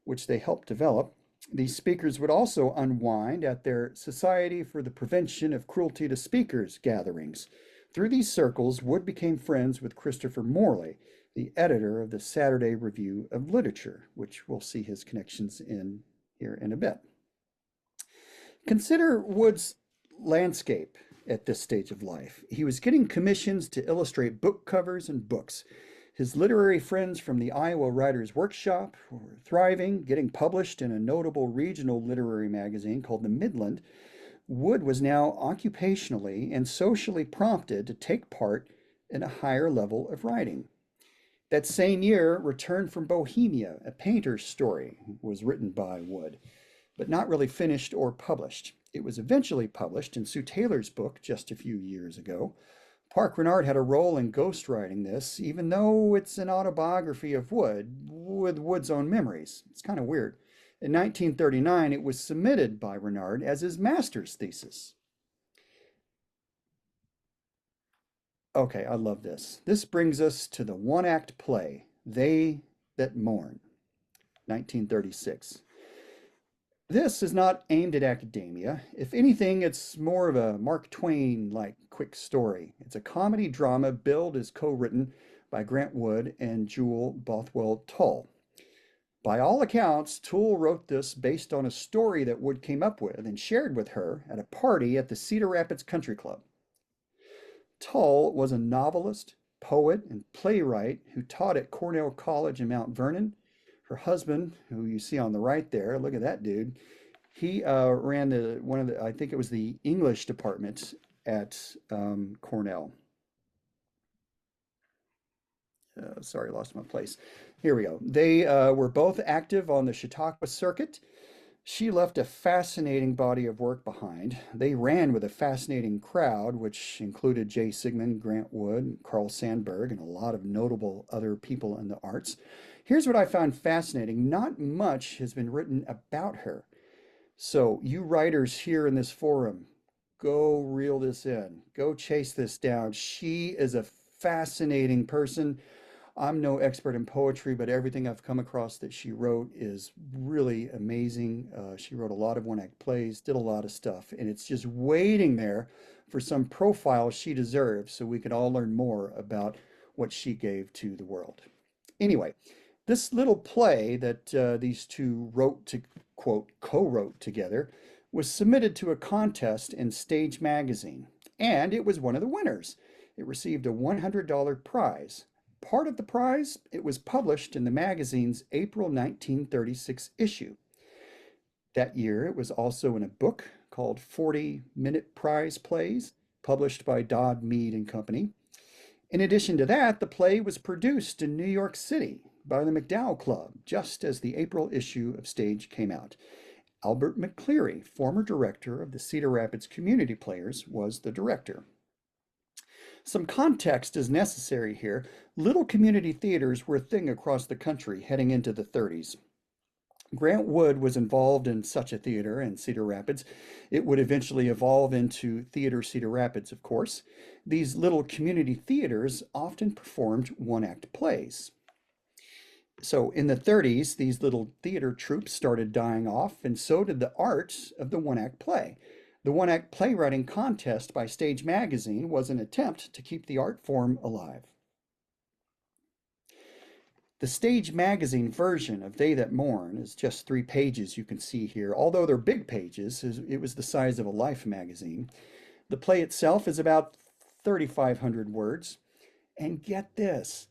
which they helped develop. These speakers would also unwind at their Society for the Prevention of Cruelty to Speakers gatherings. Through these circles, Wood became friends with Christopher Morley, the editor of the Saturday Review of Literature, which we'll see his connections in here in a bit. Consider Wood's landscape at this stage of life. He was getting commissions to illustrate book covers and books. His literary friends from the Iowa Writers Workshop were thriving, getting published in a notable regional literary magazine called The Midland. Wood was now occupationally and socially prompted to take part in a higher level of writing. That same year, Return from Bohemia, a painter's story, was written by Wood, but not really finished or published. It was eventually published in Sue Taylor's book just a few years ago. Park Renard had a role in ghostwriting this, even though it's an autobiography of Wood with Wood's own memories. It's kind of weird. In 1939, it was submitted by Renard as his master's thesis. Okay, I love this. This brings us to the one-act play, They That Mourn, 1936. This is not aimed at academia. If anything, it's more of a Mark Twain-like quick story. It's a comedy drama billed as co-written by Grant Wood and Jewel Bothwell Tull. By all accounts, Tull wrote this based on a story that Wood came up with and shared with her at a party at the Cedar Rapids Country Club. Tull was a novelist, poet, and playwright who taught at Cornell College in Mount Vernon. Her husband, who you see on the right there, look at that dude. He ran I think it was the English department at Cornell. Sorry, lost my place. Here we go. They were both active on the Chautauqua circuit. She left a fascinating body of work behind. They ran with a fascinating crowd, which included Jay Sigmund, Grant Wood, Carl Sandburg, and a lot of notable other people in the arts. Here's what I found fascinating. Not much has been written about her. So you writers here in this forum, go reel this in. Go chase this down. She is a fascinating person. I'm no expert in poetry, but everything I've come across that she wrote is really amazing. She wrote a lot of one-act plays, did a lot of stuff, and it's just waiting there for some profile she deserves so we can all learn more about what she gave to the world. Anyway, this little play that these two wrote to, quote, co-wrote together was submitted to a contest in Stage Magazine, and it was one of the winners. It received a $100 prize. Part of the prize, it was published in the magazine's April 1936 issue. That year, it was also in a book called 40-Minute Prize Plays, published by Dodd, Mead and Company. In addition to that, the play was produced in New York City by the MacDowell Club, just as the April issue of Stage came out. Albert McCleary, former director of the Cedar Rapids Community Players, was the director. Some context is necessary here. Little community theaters were a thing across the country heading into the 30s. Grant Wood was involved in such a theater in Cedar Rapids. It would eventually evolve into Theater Cedar Rapids, of course. These little community theaters often performed one-act plays. So in the 30s, these little theater troupes started dying off, and so did the art of the one-act play. The one-act playwriting contest by Stage Magazine was an attempt to keep the art form alive. The Stage Magazine version of They That Mourn is just 3 pages you can see here. Although they're big pages, it was the size of a Life magazine. The play itself is about 3,500 words. And get this,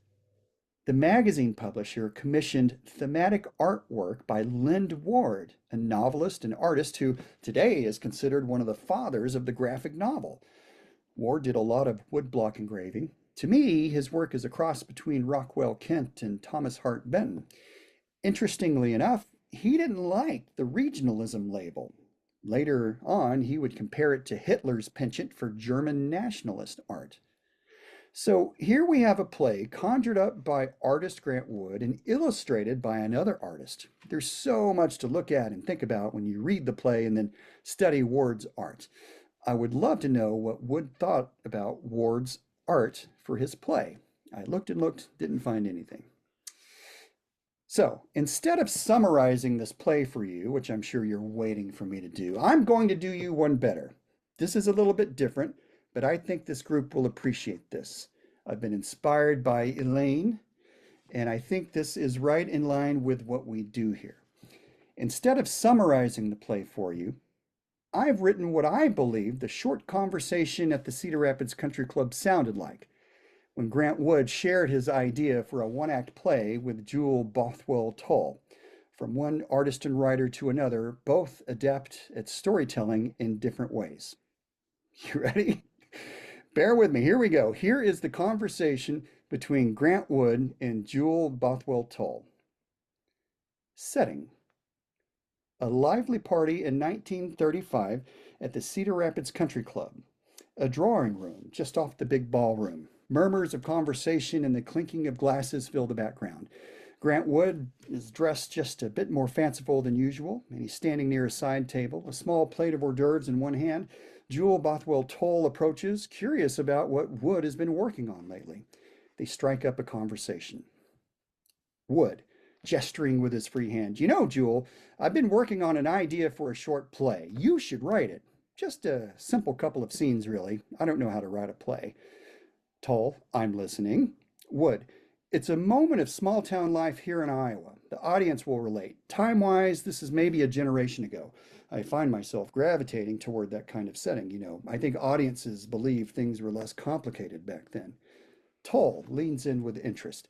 the magazine publisher commissioned thematic artwork by Lind Ward, a novelist and artist who today is considered one of the fathers of the graphic novel. Ward did a lot of woodblock engraving. To me, his work is a cross between Rockwell Kent and Thomas Hart Benton. Interestingly enough, he didn't like the regionalism label. Later on, he would compare it to Hitler's penchant for German nationalist art. So here we have a play conjured up by artist Grant Wood and illustrated by another artist. There's so much to look at and think about when you read the play and then study Ward's art. I would love to know what Wood thought about Ward's art for his play. I looked and looked, didn't find anything. So instead of summarizing this play for you, which I'm sure you're waiting for me to do, I'm going to do you one better. This is a little bit different, but I think this group will appreciate this. I've been inspired by Elaine, and I think this is right in line with what we do here. Instead of summarizing the play for you, I've written what I believe the short conversation at the Cedar Rapids Country Club sounded like when Grant Wood shared his idea for a one-act play with Jewel Bothwell Tull. From one artist and writer to another, both adept at storytelling in different ways. You ready? Bear with me. Here we go. Here is the conversation between Grant Wood and Jewel Bothwell Tull. Setting: a lively party in 1935 at the Cedar Rapids Country Club. A drawing room just off the big ballroom. Murmurs of conversation and the clinking of glasses fill the background. Grant Wood is dressed just a bit more fanciful than usual, and he's standing near a side table, a small plate of hors d'oeuvres in one hand. Jewel Bothwell Tull approaches, curious about what Wood has been working on lately. They strike up a conversation. Wood, gesturing with his free hand. You know, Jewel, I've been working on an idea for a short play. You should write it. Just a simple couple of scenes, really. I don't know how to write a play. Tull, I'm listening. Wood, it's a moment of small town life here in Iowa. The audience will relate. Time-wise, this is maybe a generation ago. I find myself gravitating toward that kind of setting, you know. I think audiences believe things were less complicated back then. Tull leans in with interest.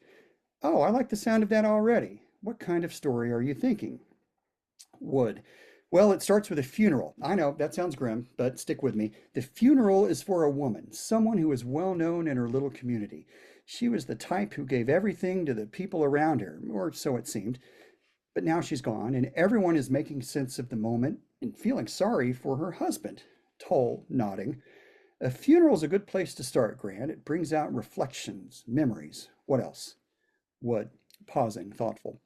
Oh, I like the sound of that already. What kind of story are you thinking? Wood, well, it starts with a funeral. I know, that sounds grim, but stick with me. The funeral is for a woman, someone who is well known in her little community. She was the type who gave everything to the people around her, or so it seemed. But now she's gone, and everyone is making sense of the moment and feeling sorry for her husband. Tull, nodding. A funeral's a good place to start, Grant. It brings out reflections, memories. What else? Wood, pausing, thoughtful.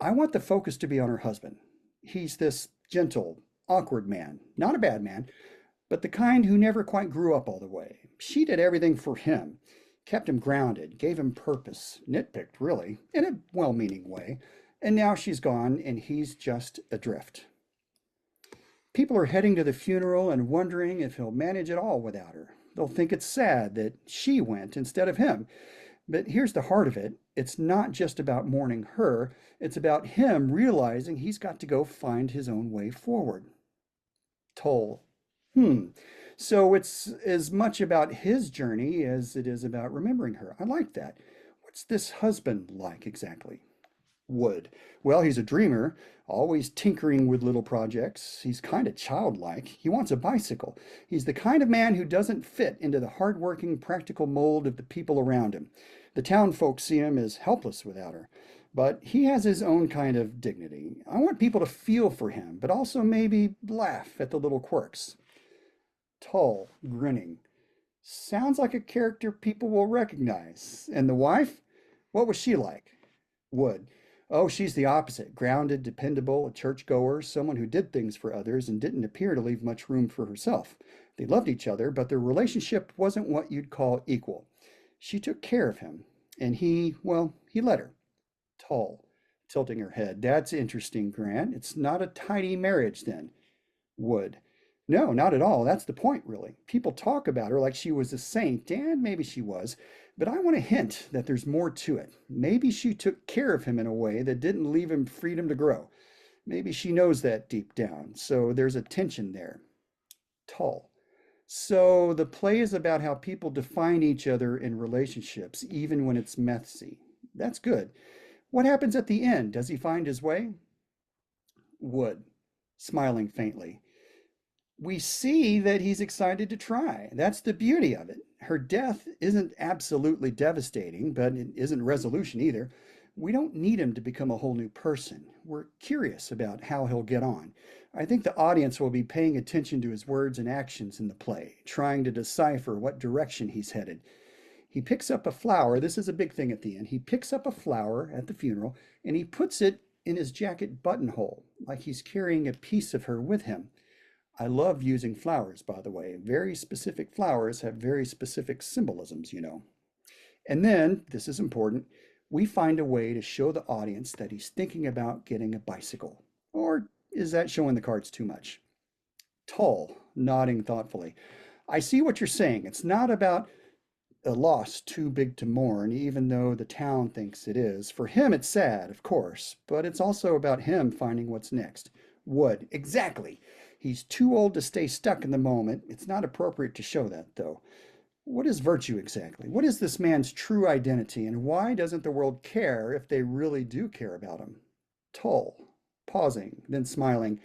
I want the focus to be on her husband. He's this gentle, awkward man. Not a bad man, but the kind who never quite grew up all the way. She did everything for him, kept him grounded, gave him purpose, nitpicked, really, in a well-meaning way. And now she's gone, and he's just adrift. People are heading to the funeral and wondering if he'll manage it all without her. They'll think it's sad that she went instead of him. But here's the heart of it. It's not just about mourning her. It's about him realizing he's got to go find his own way forward. Tull. So it's as much about his journey as it is about remembering her. I like that. What's this husband like exactly? Wood. Well, he's a dreamer, always tinkering with little projects. He's kind of childlike. He wants a bicycle. He's the kind of man who doesn't fit into the hardworking, practical mold of the people around him. The town folks see him as helpless without her. But he has his own kind of dignity. I want people to feel for him, but also maybe laugh at the little quirks. Tull, grinning. Sounds like a character people will recognize. And the wife? What was she like? Wood. Oh, she's the opposite. Grounded, dependable, a churchgoer, someone who did things for others and didn't appear to leave much room for herself. They loved each other, but their relationship wasn't what you'd call equal. She took care of him, and he let her. Tull, tilting her head. That's interesting, Grant. It's not a tidy marriage, then. Wood. No, not at all. That's the point, really. People talk about her like she was a saint, and maybe she was, but I want to hint that there's more to it. Maybe she took care of him in a way that didn't leave him freedom to grow. Maybe she knows that deep down, so there's a tension there. Tull. So the play is about how people define each other in relationships, even when it's messy. That's good. What happens at the end? Does he find his way? Wood, smiling faintly. We see that he's excited to try. That's the beauty of it. Her death isn't absolutely devastating, but it isn't resolution either. We don't need him to become a whole new person. We're curious about how he'll get on. I think the audience will be paying attention to his words and actions in the play, trying to decipher what direction he's headed. He picks up a flower. This is a big thing at the end. He picks up a flower at the funeral, and he puts it in his jacket buttonhole, like he's carrying a piece of her with him. I love using flowers, by the way. Very specific flowers have very specific symbolisms, you know. And then, this is important, we find a way to show the audience that he's thinking about getting a bicycle. Or is that showing the cards too much? Tull, nodding thoughtfully. I see what you're saying. It's not about a loss too big to mourn, even though the town thinks it is. For him, it's sad, of course, but it's also about him finding what's next. Wood, exactly. He's too old to stay stuck in the moment. It's not appropriate to show that, though. What is virtue exactly? What is this man's true identity, and why doesn't the world care if they really do care about him? Tull, pausing, then smiling.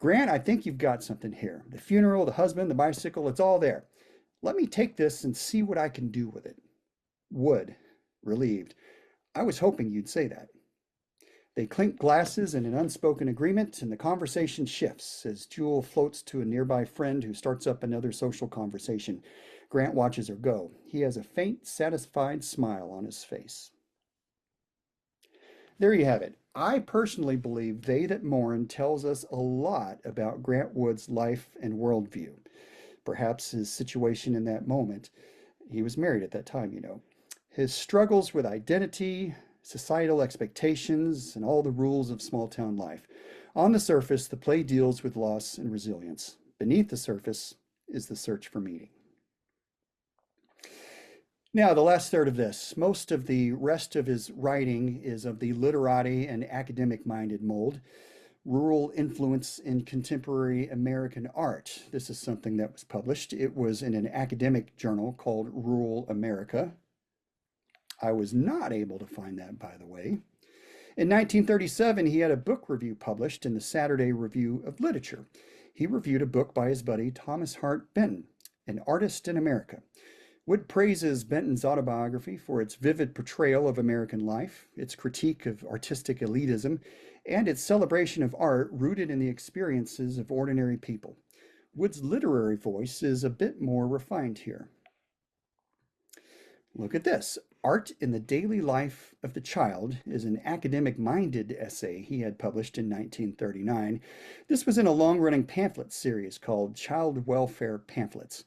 Grant, I think you've got something here. The funeral, the husband, the bicycle, it's all there. Let me take this and see what I can do with it. Wood, relieved. I was hoping you'd say that. They clink glasses in an unspoken agreement, and the conversation shifts as Jewel floats to a nearby friend who starts up another social conversation. Grant watches her go. He has a faint, satisfied smile on his face. There you have it. I personally believe They That Mourn tells us a lot about Grant Wood's life and worldview. Perhaps his situation in that moment. He was married at that time, you know. His struggles with identity, societal expectations, and all the rules of small town life. On the surface, the play deals with loss and resilience. Beneath the surface is the search for meaning. Now, the last third of this. Most of the rest of his writing is of the literati and academic-minded mold. Rural Influence in Contemporary American Art. This is something that was published. It was in an academic journal called Rural America. I was not able to find that, by the way. In 1937, he had a book review published in the Saturday Review of Literature. He reviewed a book by his buddy Thomas Hart Benton, An Artist in America. Wood praises Benton's autobiography for its vivid portrayal of American life, its critique of artistic elitism, and its celebration of art rooted in the experiences of ordinary people. Wood's literary voice is a bit more refined here. Look at this. Art in the Daily Life of the Child is an academic-minded essay he had published in 1939. This was in a long-running pamphlet series called Child Welfare Pamphlets.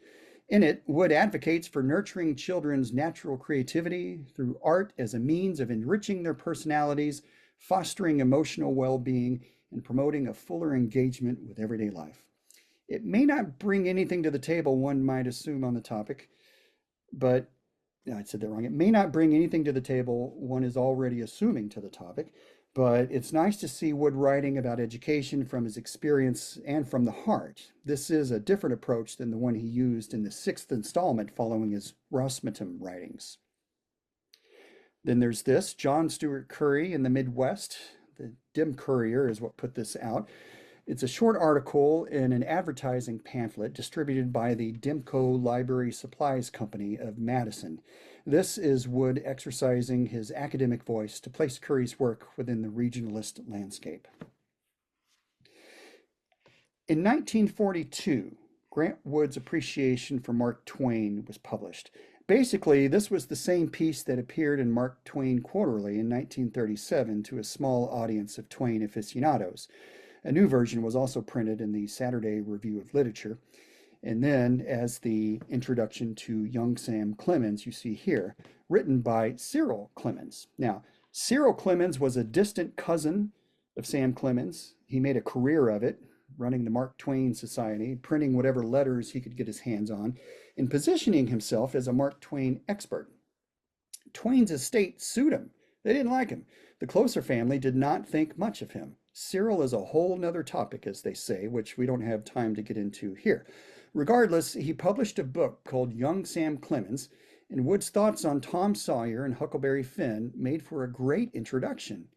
In it, Wood advocates for nurturing children's natural creativity through art as a means of enriching their personalities, fostering emotional well-being, and promoting a fuller engagement with everyday life. It may not bring anything to the table, one might assume, on the topic, but I said that wrong. It may not bring anything to the table one is already assuming to the topic, but it's nice to see Wood writing about education from his experience and from the heart. This is a different approach than the one he used in the 6th installment following his Rossmantom writings. Then there's this, John Stuart Curry in the Midwest. The Dim Courier is what put this out. It's a short article in an advertising pamphlet distributed by the Dimco Library Supplies Company of Madison. This is Wood exercising his academic voice to place Curry's work within the regionalist landscape. In 1942, Grant Wood's appreciation for Mark Twain was published. Basically, this was the same piece that appeared in Mark Twain Quarterly in 1937 to a small audience of Twain aficionados. A new version was also printed in the Saturday Review of Literature. And then, as the introduction to Young Sam Clemens, you see here, written by Cyril Clemens. Now, Cyril Clemens was a distant cousin of Sam Clemens. He made a career of it, running the Mark Twain Society, printing whatever letters he could get his hands on, and positioning himself as a Mark Twain expert. Twain's estate sued him. They didn't like him. The Closer family did not think much of him. Cyril is a whole nother topic, as they say, which we don't have time to get into here. Regardless, he published a book called Young Sam Clemens, and Wood's thoughts on Tom Sawyer and Huckleberry Finn made for a great introduction.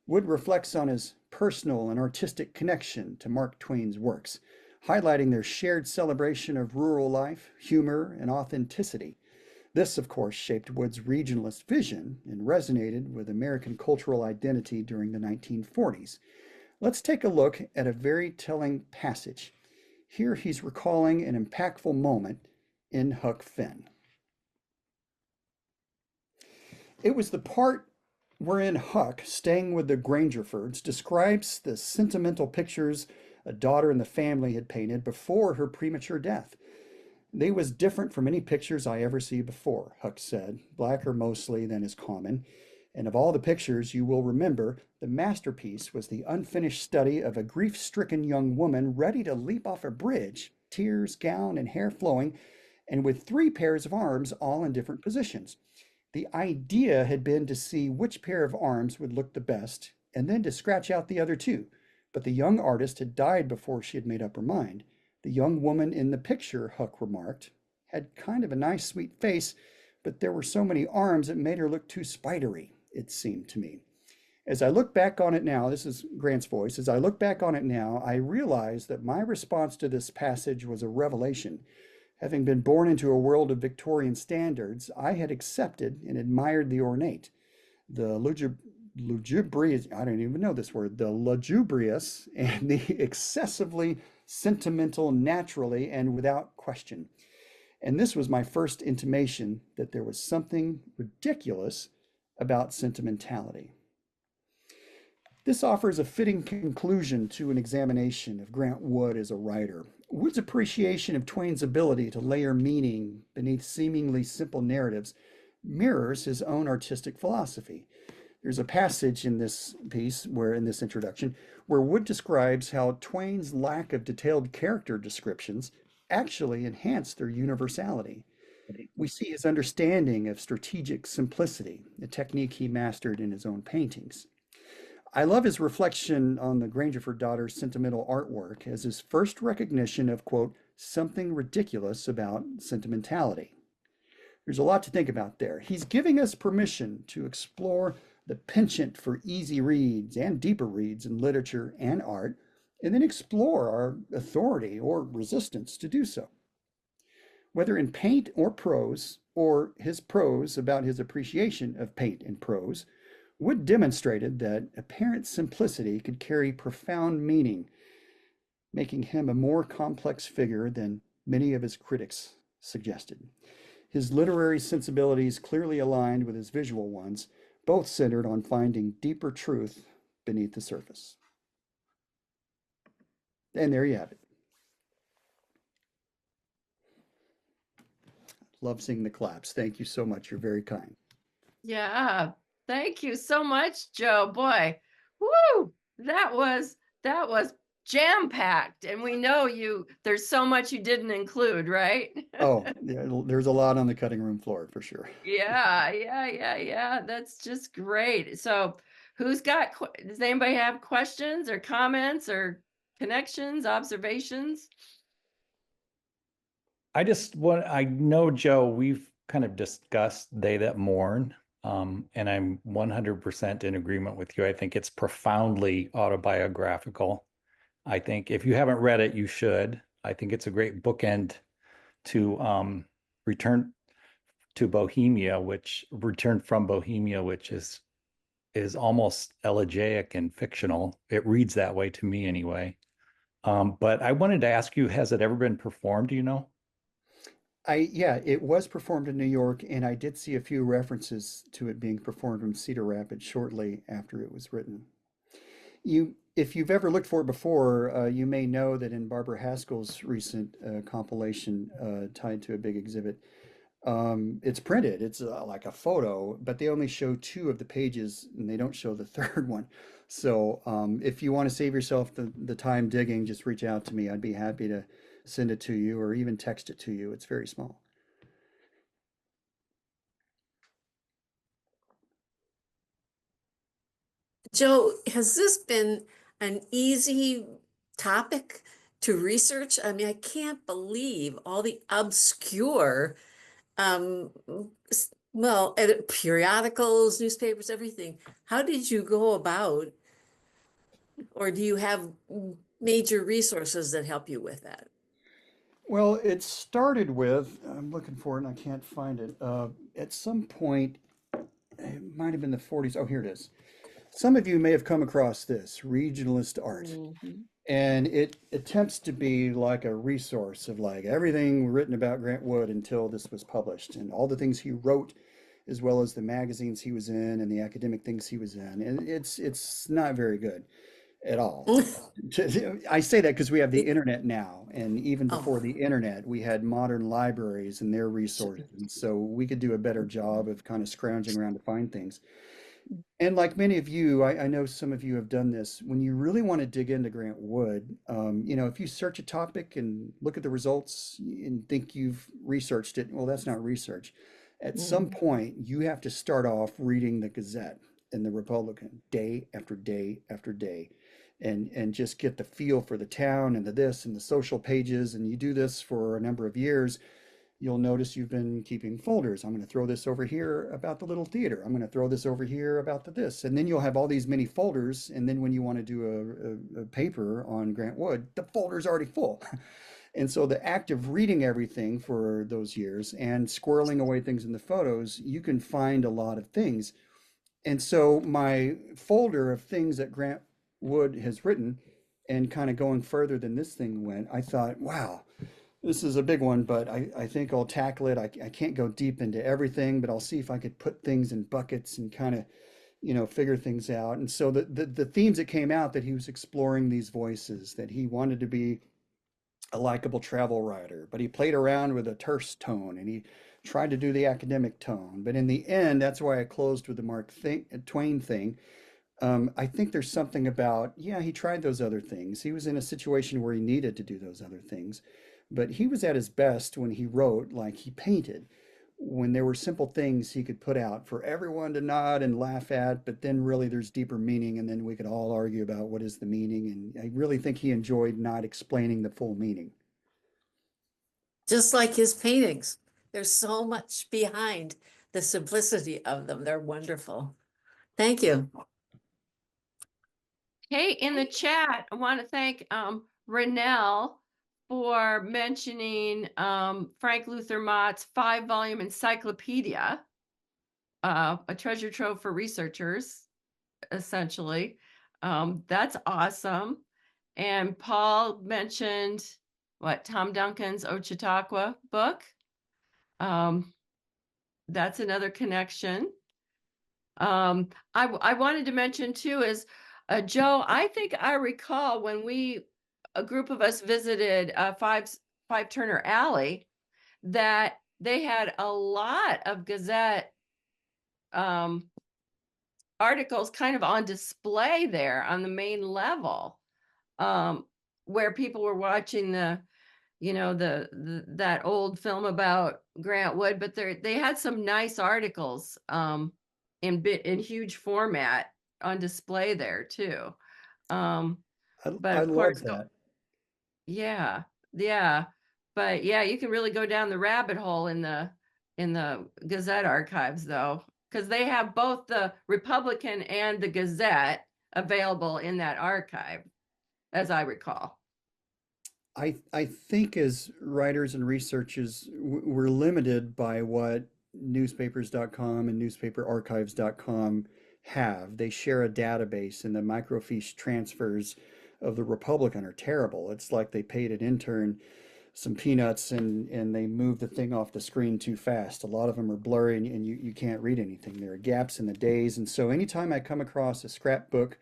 Wood reflects on his personal and artistic connection to Mark Twain's works, highlighting their shared celebration of rural life, humor, and authenticity. This, of course, shaped Wood's regionalist vision and resonated with American cultural identity during the 1940s. Let's take a look at a very telling passage. Here he's recalling an impactful moment in Huck Finn. It was the part wherein Huck, staying with the Grangerfords, describes the sentimental pictures a daughter in the family had painted before her premature death. They was different from any pictures I ever see before, Huck said, blacker mostly than is common. And of all the pictures, you will remember the masterpiece was the unfinished study of a grief-stricken young woman ready to leap off a bridge, tears, gown, and hair flowing, and with 3 pairs of arms all in different positions. The idea had been to see which pair of arms would look the best, and then to scratch out the other 2. But the young artist had died before she had made up her mind. The young woman in the picture, Huck remarked, had kind of a nice, sweet face, but there were so many arms it made her look too spidery, it seemed to me. As I look back on it now, this is Grant's voice, as I look back on it now, I realize that my response to this passage was a revelation. Having been born into a world of Victorian standards, I had accepted and admired the ornate, the lugubrious, I don't even know this word, the lugubrious and the excessively sentimental naturally and without question. And this was my first intimation that there was something ridiculous about sentimentality. This offers a fitting conclusion to an examination of Grant Wood as a writer. Wood's appreciation of Twain's ability to layer meaning beneath seemingly simple narratives mirrors his own artistic philosophy. There's a passage in this piece, in this introduction, where Wood describes how Twain's lack of detailed character descriptions actually enhanced their universality. We see his understanding of strategic simplicity, a technique he mastered in his own paintings. I love his reflection on the Grangerford daughter's sentimental artwork as his first recognition of, quote, something ridiculous about sentimentality. There's a lot to think about there. He's giving us permission to explore the penchant for easy reads and deeper reads in literature and art, and then explore our authority or resistance to do so. Whether in paint or prose, or his prose about his appreciation of paint and prose, Wood demonstrated that apparent simplicity could carry profound meaning, making him a more complex figure than many of his critics suggested. His literary sensibilities clearly aligned with his visual ones, both centered on finding deeper truth beneath the surface. And there you have it. Love seeing the claps. Thank you so much. You're very kind. Yeah, thank you so much, Joe. Boy, woo! That was jam-packed, and we know there's so much you didn't include, right? Oh, yeah, there's a lot on the cutting room floor for sure. Yeah. That's just great. So, does anybody have questions or comments or connections, observations? I know, Joe, we've kind of discussed They That Mourn, and I'm 100% in agreement with you. I think it's profoundly autobiographical. I think if you haven't read it, you should. I think it's a great bookend to Return from Bohemia, which is almost elegiac and fictional. It reads that way to me anyway. But I wanted to ask you, has it ever been performed? Do you know? Yeah, it was performed in New York, and I did see a few references to it being performed in Cedar Rapids shortly after it was written. If you've ever looked for it before, you may know that in Barbara Haskell's recent compilation tied to a big exhibit, it's printed. It's like a photo, but they only show 2 of the pages, and they don't show the 3rd one. So if you want to save yourself the time digging, just reach out to me. I'd be happy to send it to you or even text it to you. It's very small. Joe, has this been an easy topic to research? I mean, I can't believe all the obscure, periodicals, newspapers, everything. How did you go about, or do you have major resources that help you with that? Well, it started with, I'm looking for it and I can't find it. At some point, it might have been the 40s. Oh, here it is. Some of you may have come across this, Regionalist Art. And it attempts to be like a resource of like everything written about Grant Wood until this was published, and all the things he wrote, as well as the magazines he was in and the academic things he was in. And it's not very good at all. I say that because we have the internet now, and even before the internet, we had modern libraries and their resources. So we could do a better job of kind of scrounging around to find things. And like many of you, I know some of you have done this. When you really want to dig into Grant Wood, if you search a topic and look at the results and think you've researched it, well, that's not research. At some Mm. point, you have to start off reading the Gazette and the Republican day after day after day, and just get the feel for the town and the this and the social pages. And you do this for a number of years, you'll notice you've been keeping folders. I'm going to throw this over here about the little theater. I'm going to throw this over here about the this. And then you'll have all these mini folders. And then when you want to do a paper on Grant Wood, the folder's already full. And so the act of reading everything for those years and squirreling away things in the photos, you can find a lot of things. And so my folder of things that Grant Wood has written, and kind of going further than this thing went, I thought, wow, this is a big one, but I think I'll tackle it. I can't go deep into everything, but I'll see if I could put things in buckets and kind of, figure things out. And so the themes that came out, that he was exploring these voices, that he wanted to be a likable travel writer, but he played around with a terse tone and he tried to do the academic tone. But in the end, that's why I closed with the Twain thing. I think there's something about, yeah, he tried those other things. He was in a situation where he needed to do those other things, but he was at his best when he wrote like he painted, when there were simple things he could put out for everyone to nod and laugh at, but then really there's deeper meaning, and then we could all argue about what is the meaning. And I really think he enjoyed not explaining the full meaning. Just like his paintings. There's so much behind the simplicity of them. They're wonderful. Thank you. Hey, in the chat, I want to thank Renell for mentioning Frank Luther Mott's 5-volume encyclopedia, a treasure trove for researchers, essentially. That's awesome. And Paul mentioned Tom Duncan's Ochitaqua book. That's another connection. I wanted to mention too is Joe, I think I recall when a group of us visited Five Turner Alley, that they had a lot of Gazette articles kind of on display there on the main level, where people were watching that old film about Grant Wood, but they had some nice articles in huge format on display there too. But I of love course, that. yeah, but yeah, you can really go down the rabbit hole in the Gazette archives though, because they have both the Republican and the Gazette available in that archive, as I recall. I think as writers and researchers, we're limited by what newspapers.com and newspaperarchives.com have. They share a database, and the microfiche transfers of the Republican are terrible. It's like they paid an intern some peanuts and they moved the thing off the screen too fast. A lot of them are blurry, and you can't read anything. There are gaps in the days. And so anytime I come across a scrapbook,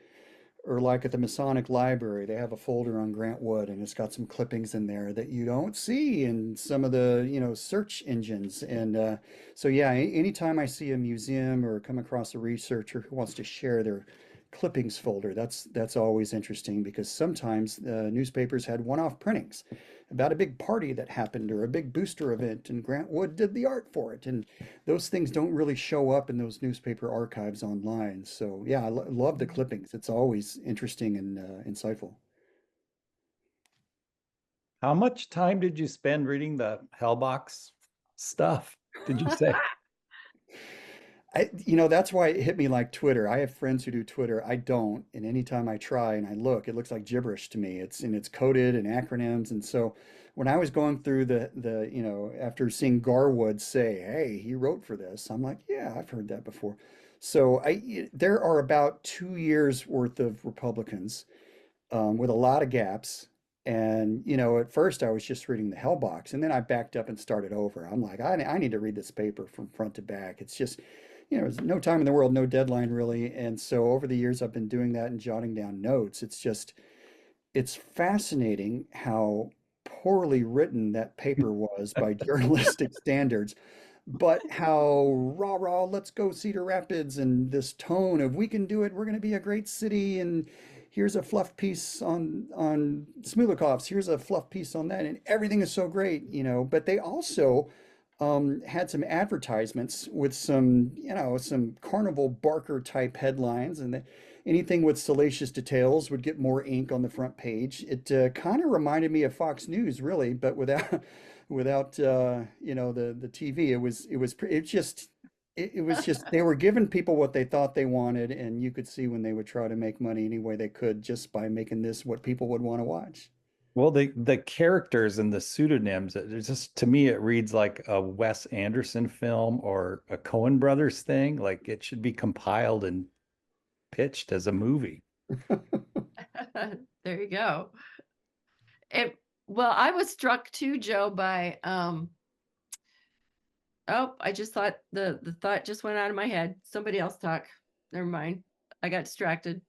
or like at the Masonic Library, they have a folder on Grant Wood, and it's got some clippings in there that you don't see in some of the, search engines. And so, yeah, anytime I see a museum or come across a researcher who wants to share their clippings folder, that's always interesting, because sometimes newspapers had one-off printings about a big party that happened or a big booster event, and Grant Wood did the art for it. And those things don't really show up in those newspaper archives online. So yeah, I love the clippings. It's always interesting and insightful. How much time did you spend reading the Hellbox stuff, did you say? That's why it hit me like Twitter. I have friends who do Twitter. I don't. And anytime I try and I look, it looks like gibberish to me. It's coded in acronyms. And so when I was going through after seeing Garwood say, hey, he wrote for this, I'm like, yeah, I've heard that before. So there are about 2 years worth of Republicans with a lot of gaps. And, at first I was just reading the Hellbox, and then I backed up and started over. I'm like, I need to read this paper from front to back. It's just, there's no time in the world, no deadline really. And so over the years, I've been doing that and jotting down notes. It's fascinating how poorly written that paper was by journalistic standards. but how rah rah, let's go Cedar Rapids, and this tone of we can do it, we're going to be a great city, and here's a fluff piece on Smulikovs, here's a fluff piece on that, and everything is so great, you know. But they also had some advertisements with some, you know, some Carnival Barker type headlines, and anything with salacious details would get more ink on the front page. It kind of reminded me of Fox News, really, but without without you know, the TV. It was just they were giving people what they thought they wanted, and you could see when they would try to make money any way they could just by making this what people would want to watch. Well, the characters and the pseudonyms, it's just to me, it reads like a Wes Anderson film or a Coen Brothers thing. Like it should be compiled and pitched as a movie. There you go. Well, I was struck too, Joe, by oh, I just thought the thought just went out of my head. Somebody else talk. Never mind. I got distracted.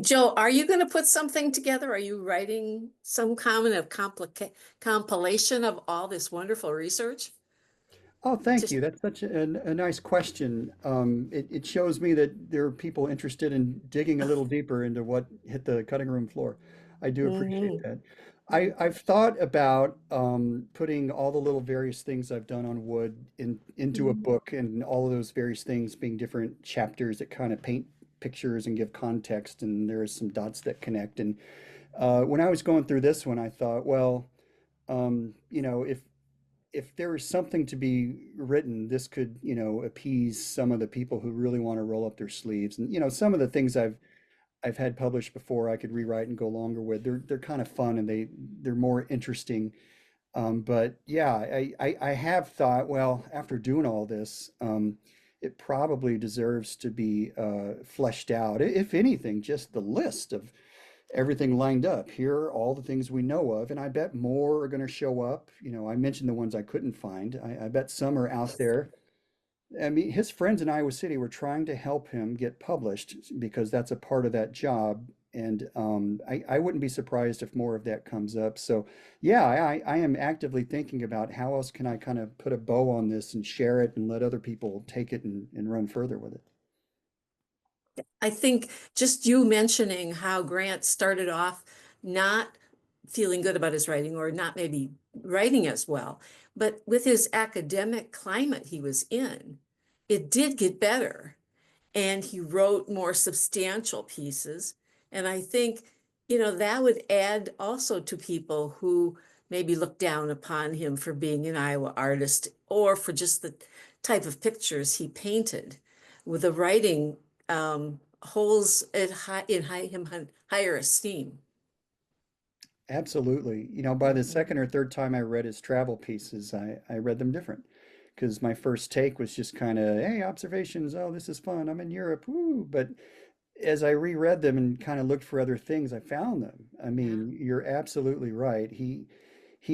Joe, are you going to put something together? Are you writing some kind of compilation of all this wonderful research? Oh, thank Just you. That's such a nice question. It shows me that there are people interested in digging a little deeper into what hit the cutting room floor. I do appreciate Mhm. that. I've thought about putting all the little various things I've done on wood into a Mhm. book, and all of those various things being different chapters that kind of paint pictures and give context, and there are some dots that connect. And when I was going through this one, I thought, well, you know, if there was something to be written, this could, you know, appease some of the people who really want to roll up their sleeves. And, you know, some of the things I've had published before I could rewrite and go longer with. They're kind of fun, and they're more interesting. But yeah, I have thought, well, after doing all this, it probably deserves to be fleshed out. If anything, just the list of everything lined up. Here are all the things we know of, and I bet more are going to show up. You know, I mentioned the ones I couldn't find. I bet some are out there. I mean, his friends in Iowa City were trying to help him get published because that's a part of that job. And I wouldn't be surprised if more of that comes up. So, yeah, I am actively thinking about how else can I kind of put a bow on this and share it and let other people take it and run further with it. I think just you mentioning how Grant started off not feeling good about his writing, or not maybe writing as well, but with his academic climate he was in, it did get better. And he wrote more substantial pieces. And I think, you know, that would add also to people who maybe look down upon him for being an Iowa artist, or for just the type of pictures he painted. With the writing holds it high in higher esteem. Absolutely. You know, by the Mhm. second or third time I read his travel pieces, I read them different. Because my first take was just kind of, hey, observations. Oh, this is fun. I'm in Europe. Woo. But as I reread them and kind of looked for other things, I found them. I Yeah. mean, you're absolutely right. He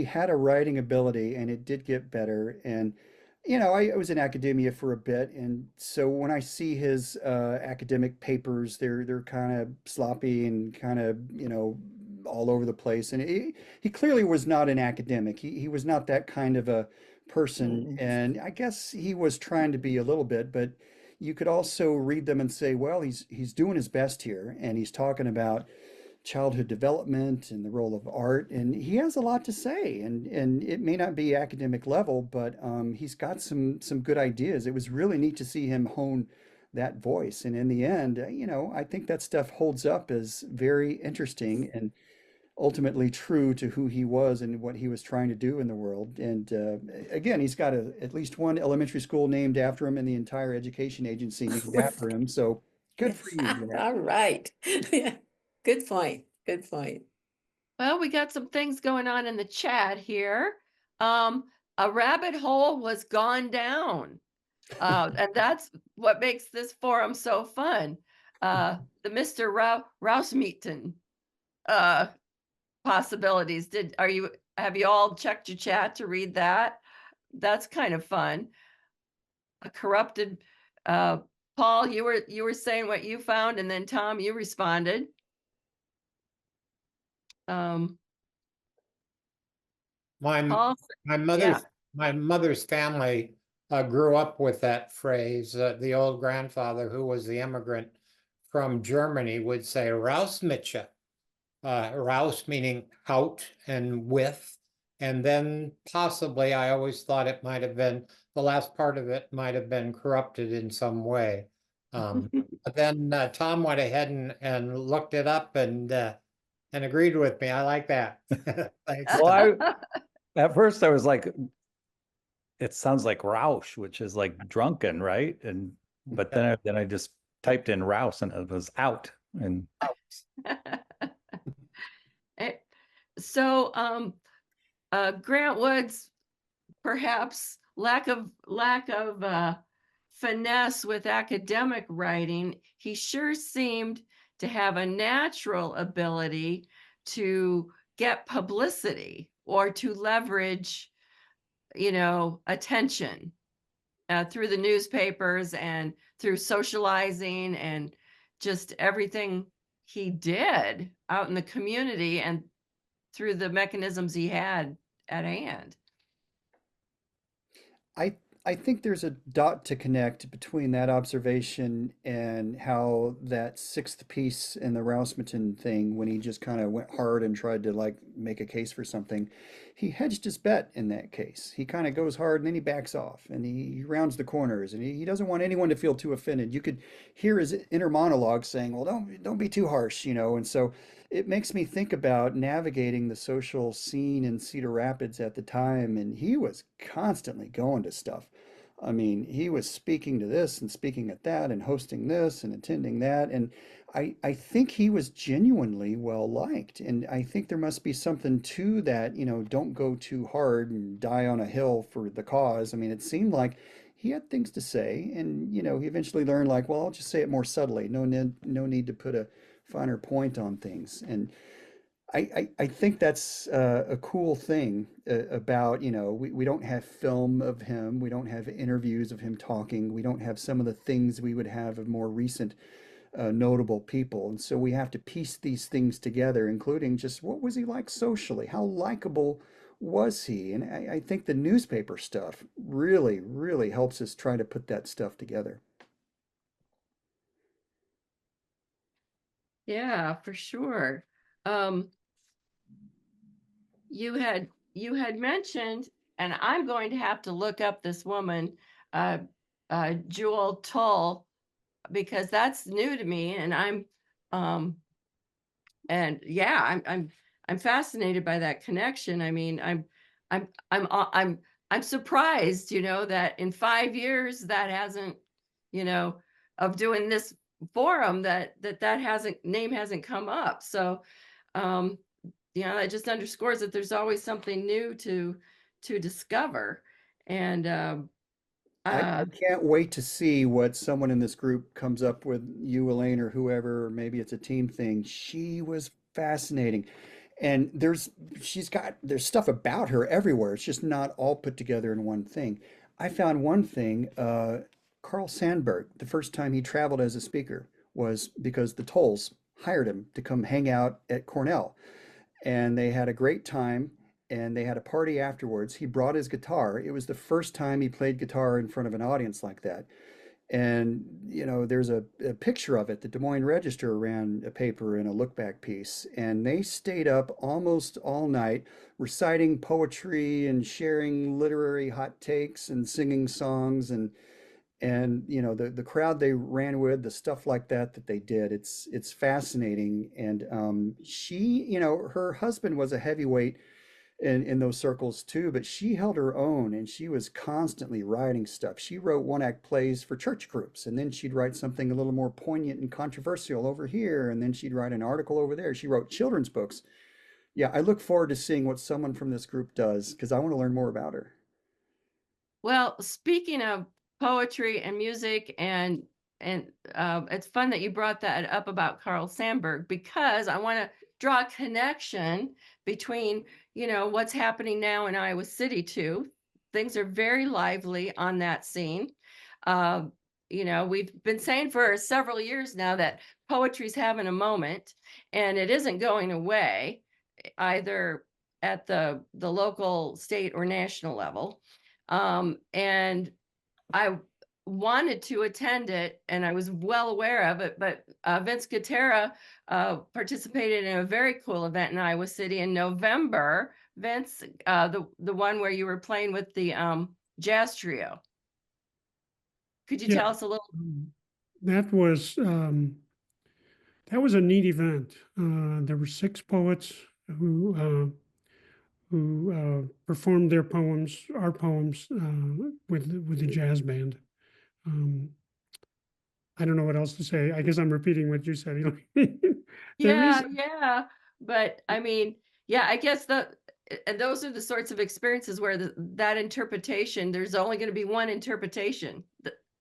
had a writing ability, and it did get better. And you know, I was in academia for a bit, and so when I see his academic papers, they're kind of sloppy and kind of, you know, all over the place. And he clearly was not an academic. He was not that kind of a person, Mm. and I guess he was trying to be a little bit, but you could also read them and say, well, he's doing his best here, and he's talking about childhood development and the role of art, and he has a lot to say, and it may not be academic level, but he's got some good ideas. It was really neat to see him hone that voice, and in the end, you know, I think that stuff holds up as very interesting and ultimately true to who he was and what he was trying to do in the world. And again, he's got at least one elementary school named after him, and the entire education agency named after him. So good for you, Grant. All right. Yeah. Good point. Good point. Well, we got some things going on in the chat here. A rabbit hole was gone down. And that's what makes this forum so fun. The Mr. Rouse-Meaton possibilities. Have you all checked your chat to read that? That's kind of fun. A corrupted Paul, you were saying what you found, and then Tom, you responded. My Paul, my mother's yeah. my mother's family grew up with that phrase. The old grandfather, who was the immigrant from Germany, would say "Rausmitsche," Raus meaning out and with. And then possibly, I always thought it might have been, the last part of it might have been corrupted in some way. But then Tom went ahead and looked it up and agreed with me. I like that. Thanks, Well, Tom. at first I was like, it sounds like Roush, which is like drunken, right? And but then I just typed in Rouse and it was out. And Eh, So, Grant Wood's perhaps lack of finesse with academic writing, he sure seemed to have a natural ability to get publicity or to leverage, attention through the newspapers and through socializing and just everything he did out in the community and through the mechanisms he had at hand. I think there's a dot to connect between that observation and how that sixth piece in the Rousmitten thing, when he just kind of went hard and tried to like make a case for something, he hedged his bet in that case. He kind of goes hard and then he backs off and he rounds the corners and he doesn't want anyone to feel too offended. You could hear his inner monologue saying, "Well, don't be too harsh," and so it makes me think about navigating the social scene in Cedar Rapids at the time, and he was constantly going to stuff. I mean, he was speaking to this and speaking at that and hosting this and attending that. And I think he was genuinely well liked. And I think there must be something to that, don't go too hard and die on a hill for the cause. I mean, it seemed like he had things to say. And, he eventually learned, like, well, I'll just say it more subtly. No need to put a finer point on things. And I think that's a cool thing about, we don't have film of him. We don't have interviews of him talking. We don't have some of the things we would have of more recent notable people. And so we have to piece these things together, including just what was he like socially? How likable was he? And I think the newspaper stuff really, really helps us try to put that stuff together. Yeah, for sure. Um, you had mentioned, and I'm going to have to look up this woman, Jewel Tull, because that's new to me, and I'm fascinated by that connection. I mean, I'm surprised, that in 5 years that hasn't, of doing this forum that name hasn't come up. So, that just underscores that there's always something new to discover. And I can't wait to see what someone in this group comes up with, you, Elaine, or whoever, or maybe it's a team thing. She was fascinating. And there's stuff about her everywhere. It's just not all put together in one thing. I found one thing, Carl Sandburg, the first time he traveled as a speaker was because the Tolls hired him to come hang out at Cornell. And they had a great time and they had a party afterwards. He brought his guitar. It was the first time he played guitar in front of an audience like that. And, there's a picture of it. The Des Moines Register ran a paper and a look back piece, and they stayed up almost all night reciting poetry and sharing literary hot takes and singing songs and the crowd they ran with, the stuff like that they did. It's fascinating. And she, her husband was a heavyweight in those circles too, but she held her own and she was constantly writing stuff. She wrote one act plays for church groups, and then she'd write something a little more poignant and controversial over here, and then she'd write an article over there. She wrote children's books. Yeah, I look forward to seeing what someone from this group does because I want to learn more about her. well, speaking of poetry and music, and it's fun that you brought that up about Carl Sandburg, because I want to draw a connection between, what's happening now in Iowa City too. Things are very lively on that scene. We've been saying for several years now that poetry's having a moment, and it isn't going away either at the local, state, or national level. And I wanted to attend it and I was well aware of it, but Vince Gutera participated in a very cool event in Iowa City in November. Vince, the one where you were playing with the jazz trio. Could you Yeah. tell us a little? That was a neat event. There were 6 poets who performed their poems, our poems, with the jazz band. I don't know what else to say. I guess I'm repeating what you said. There is, Yeah. But I mean, yeah, I guess and those are the sorts of experiences where that interpretation, there's only going to be one interpretation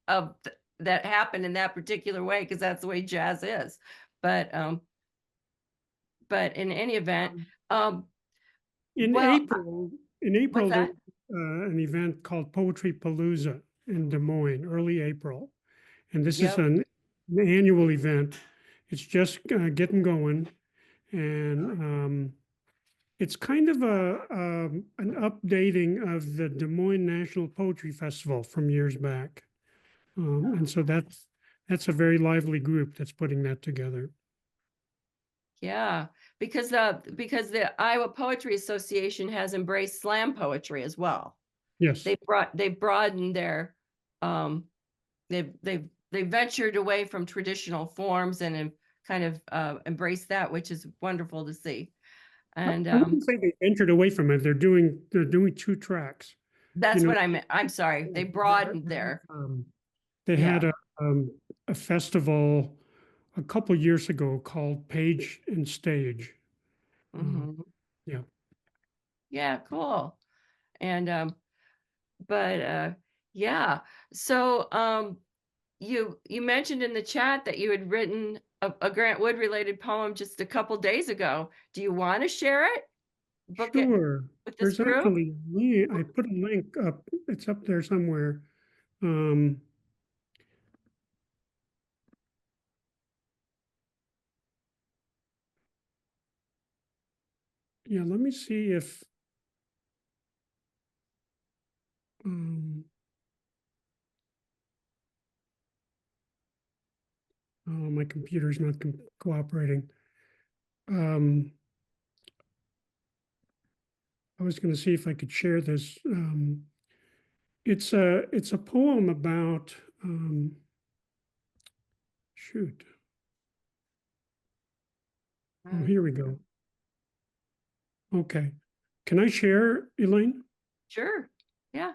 that happened in that particular way, because that's the way jazz is. But in any event, in well, April, what's there that? was an event called Poetry Palooza in Des Moines, early April. And this is Yep. an annual event. It's just getting going. And it's kind of an updating of the Des Moines National Poetry Festival from years back. And so that's a very lively group that's putting that together. Yeah, because the Iowa Poetry Association has embraced slam poetry as well. Yes. They've broadened their they've ventured away from traditional forms and have kind of embraced that, which is wonderful to see. And I wouldn't say they ventured away from it. They're doing 2 tracks. that's you know, what I meant. I'm sorry. They broadened their. They Yeah. had a festival a couple years ago called Page and Stage. Mhm. Yeah. Yeah, cool. And but yeah. So you mentioned in the chat that you had written a Grant Wood related poem just a couple days ago. Do you want to share it? Book it Sure. with this There's group? actually, I put a link up. It's up there somewhere. Yeah, let me see if oh, my computer's not cooperating. I was going to see if I could share this. It's a poem about shoot. Oh, here we go. Okay. Can I share, Elaine? Sure. Yeah.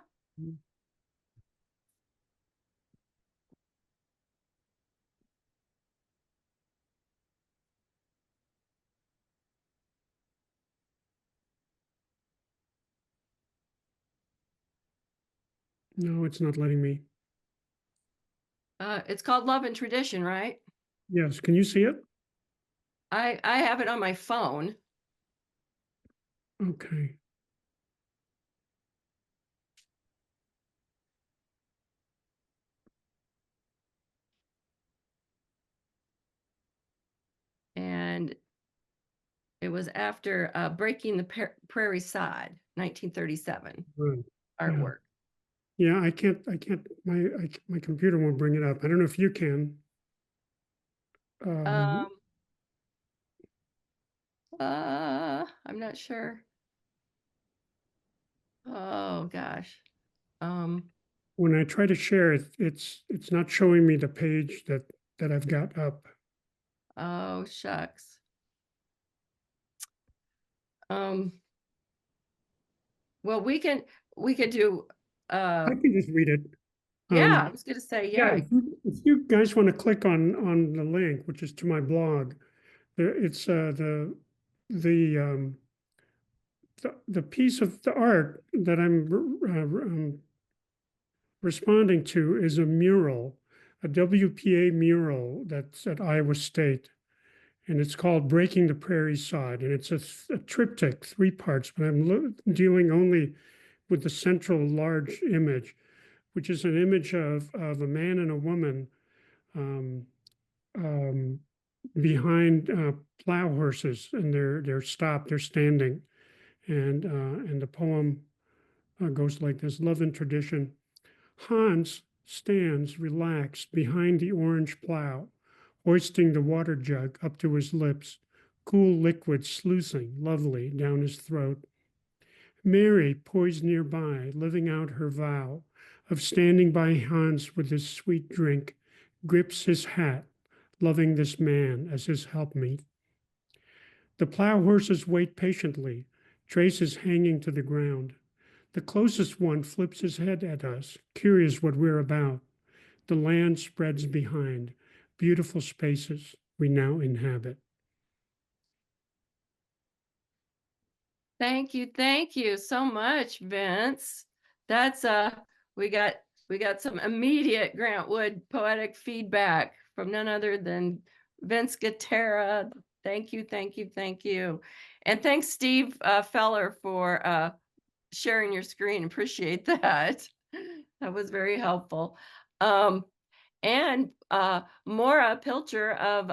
No, it's not letting me. It's called Love and Tradition, right? Yes, can you see it? I have it on my phone. Okay. And it was after Breaking the Prairie Sod, 1937 Right. artwork. Yeah, I can't, my computer won't bring it up. I don't know if you can. I'm not sure. Oh gosh. When I try to share it, it's not showing me the page that I've got up. Oh shucks. Well, we could do I can just read it. yeah, I was gonna say, yeah. If you guys want to click on the link, which is to my blog, it's the piece of the art that I'm responding to is a mural, a WPA mural that's at Iowa State, and it's called Breaking the Prairie Sod, and it's a triptych, 3 parts, but I'm dealing only with the central large image, which is an image of a man and a woman behind plow horses, and they're stopped, they're standing, and the poem goes like this: Love and tradition. Hans stands relaxed behind the orange plow, hoisting the water jug up to his lips, cool liquid sluicing lovely down his throat. Mary, poised nearby, living out her vow of standing by Hans with his sweet drink, grips his hat, loving this man as his helpmeet. The plow horses wait patiently, traces hanging to the ground. The closest one flips his head at us, curious what we're about. The land spreads behind, beautiful spaces we now inhabit. Thank you so much, Vince. That's we got some immediate Grant Wood poetic feedback from none other than Vince Gutierrez. Thank you. And thanks, Steve Feller, for sharing your screen. Appreciate that. That was very helpful. And Maura Pilcher of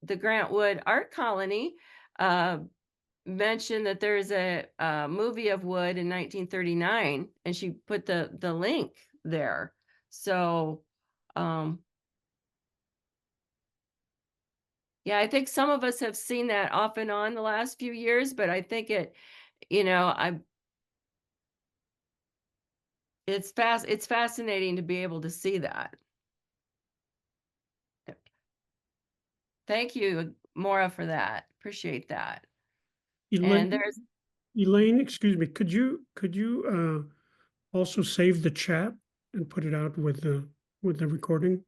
the Grant Wood Art Colony mentioned that there's a movie of Wood in 1939, and she put the link there. So yeah, I think some of us have seen that off and on the last few years, but I think it's fascinating to be able to see that. Thank you, Maura, for that. Appreciate that. And there's Elaine, excuse me, could you also save the chat and put it out with the recording?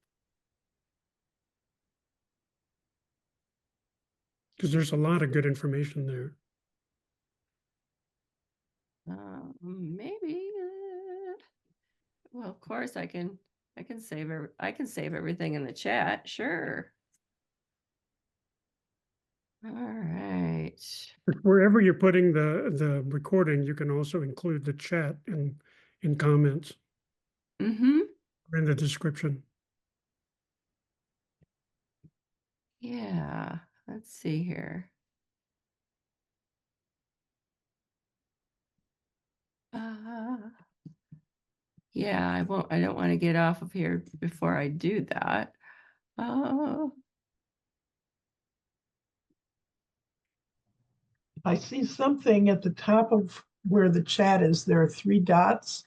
Because there's a lot of good information there. Maybe. Well, of course I can save everything in the chat. Sure. All right. Wherever you're putting the recording, you can also include the chat in comments Mm-hmm. or in the description. Yeah. Let's see here. Yeah, I don't want to get off of here before I do that. I see something at the top of where the chat is. There are 3 dots,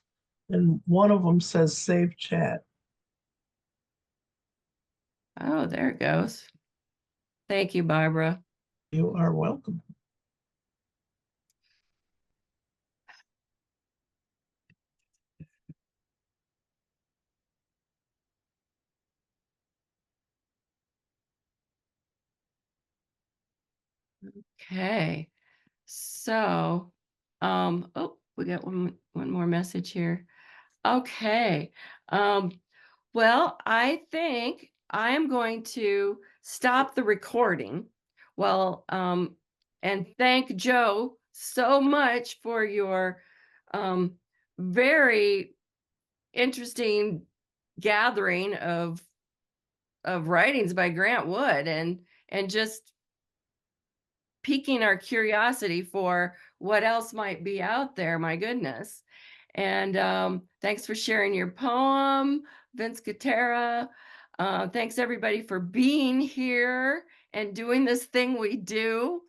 and one of them says save chat. Oh, there it goes. Thank you, Barbara. You are welcome. Okay. So, oh, we got one more message here. Okay. Well, I think I'm going to stop the recording. Well, and thank Joe so much for your very interesting gathering of writings by Grant Wood and just piquing our curiosity for what else might be out there. My goodness. And thanks for sharing your poem, Vince Gutierrez. Thanks everybody for being here and doing this thing we do.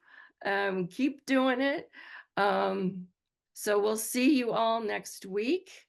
Keep doing it. So we'll see you all next week.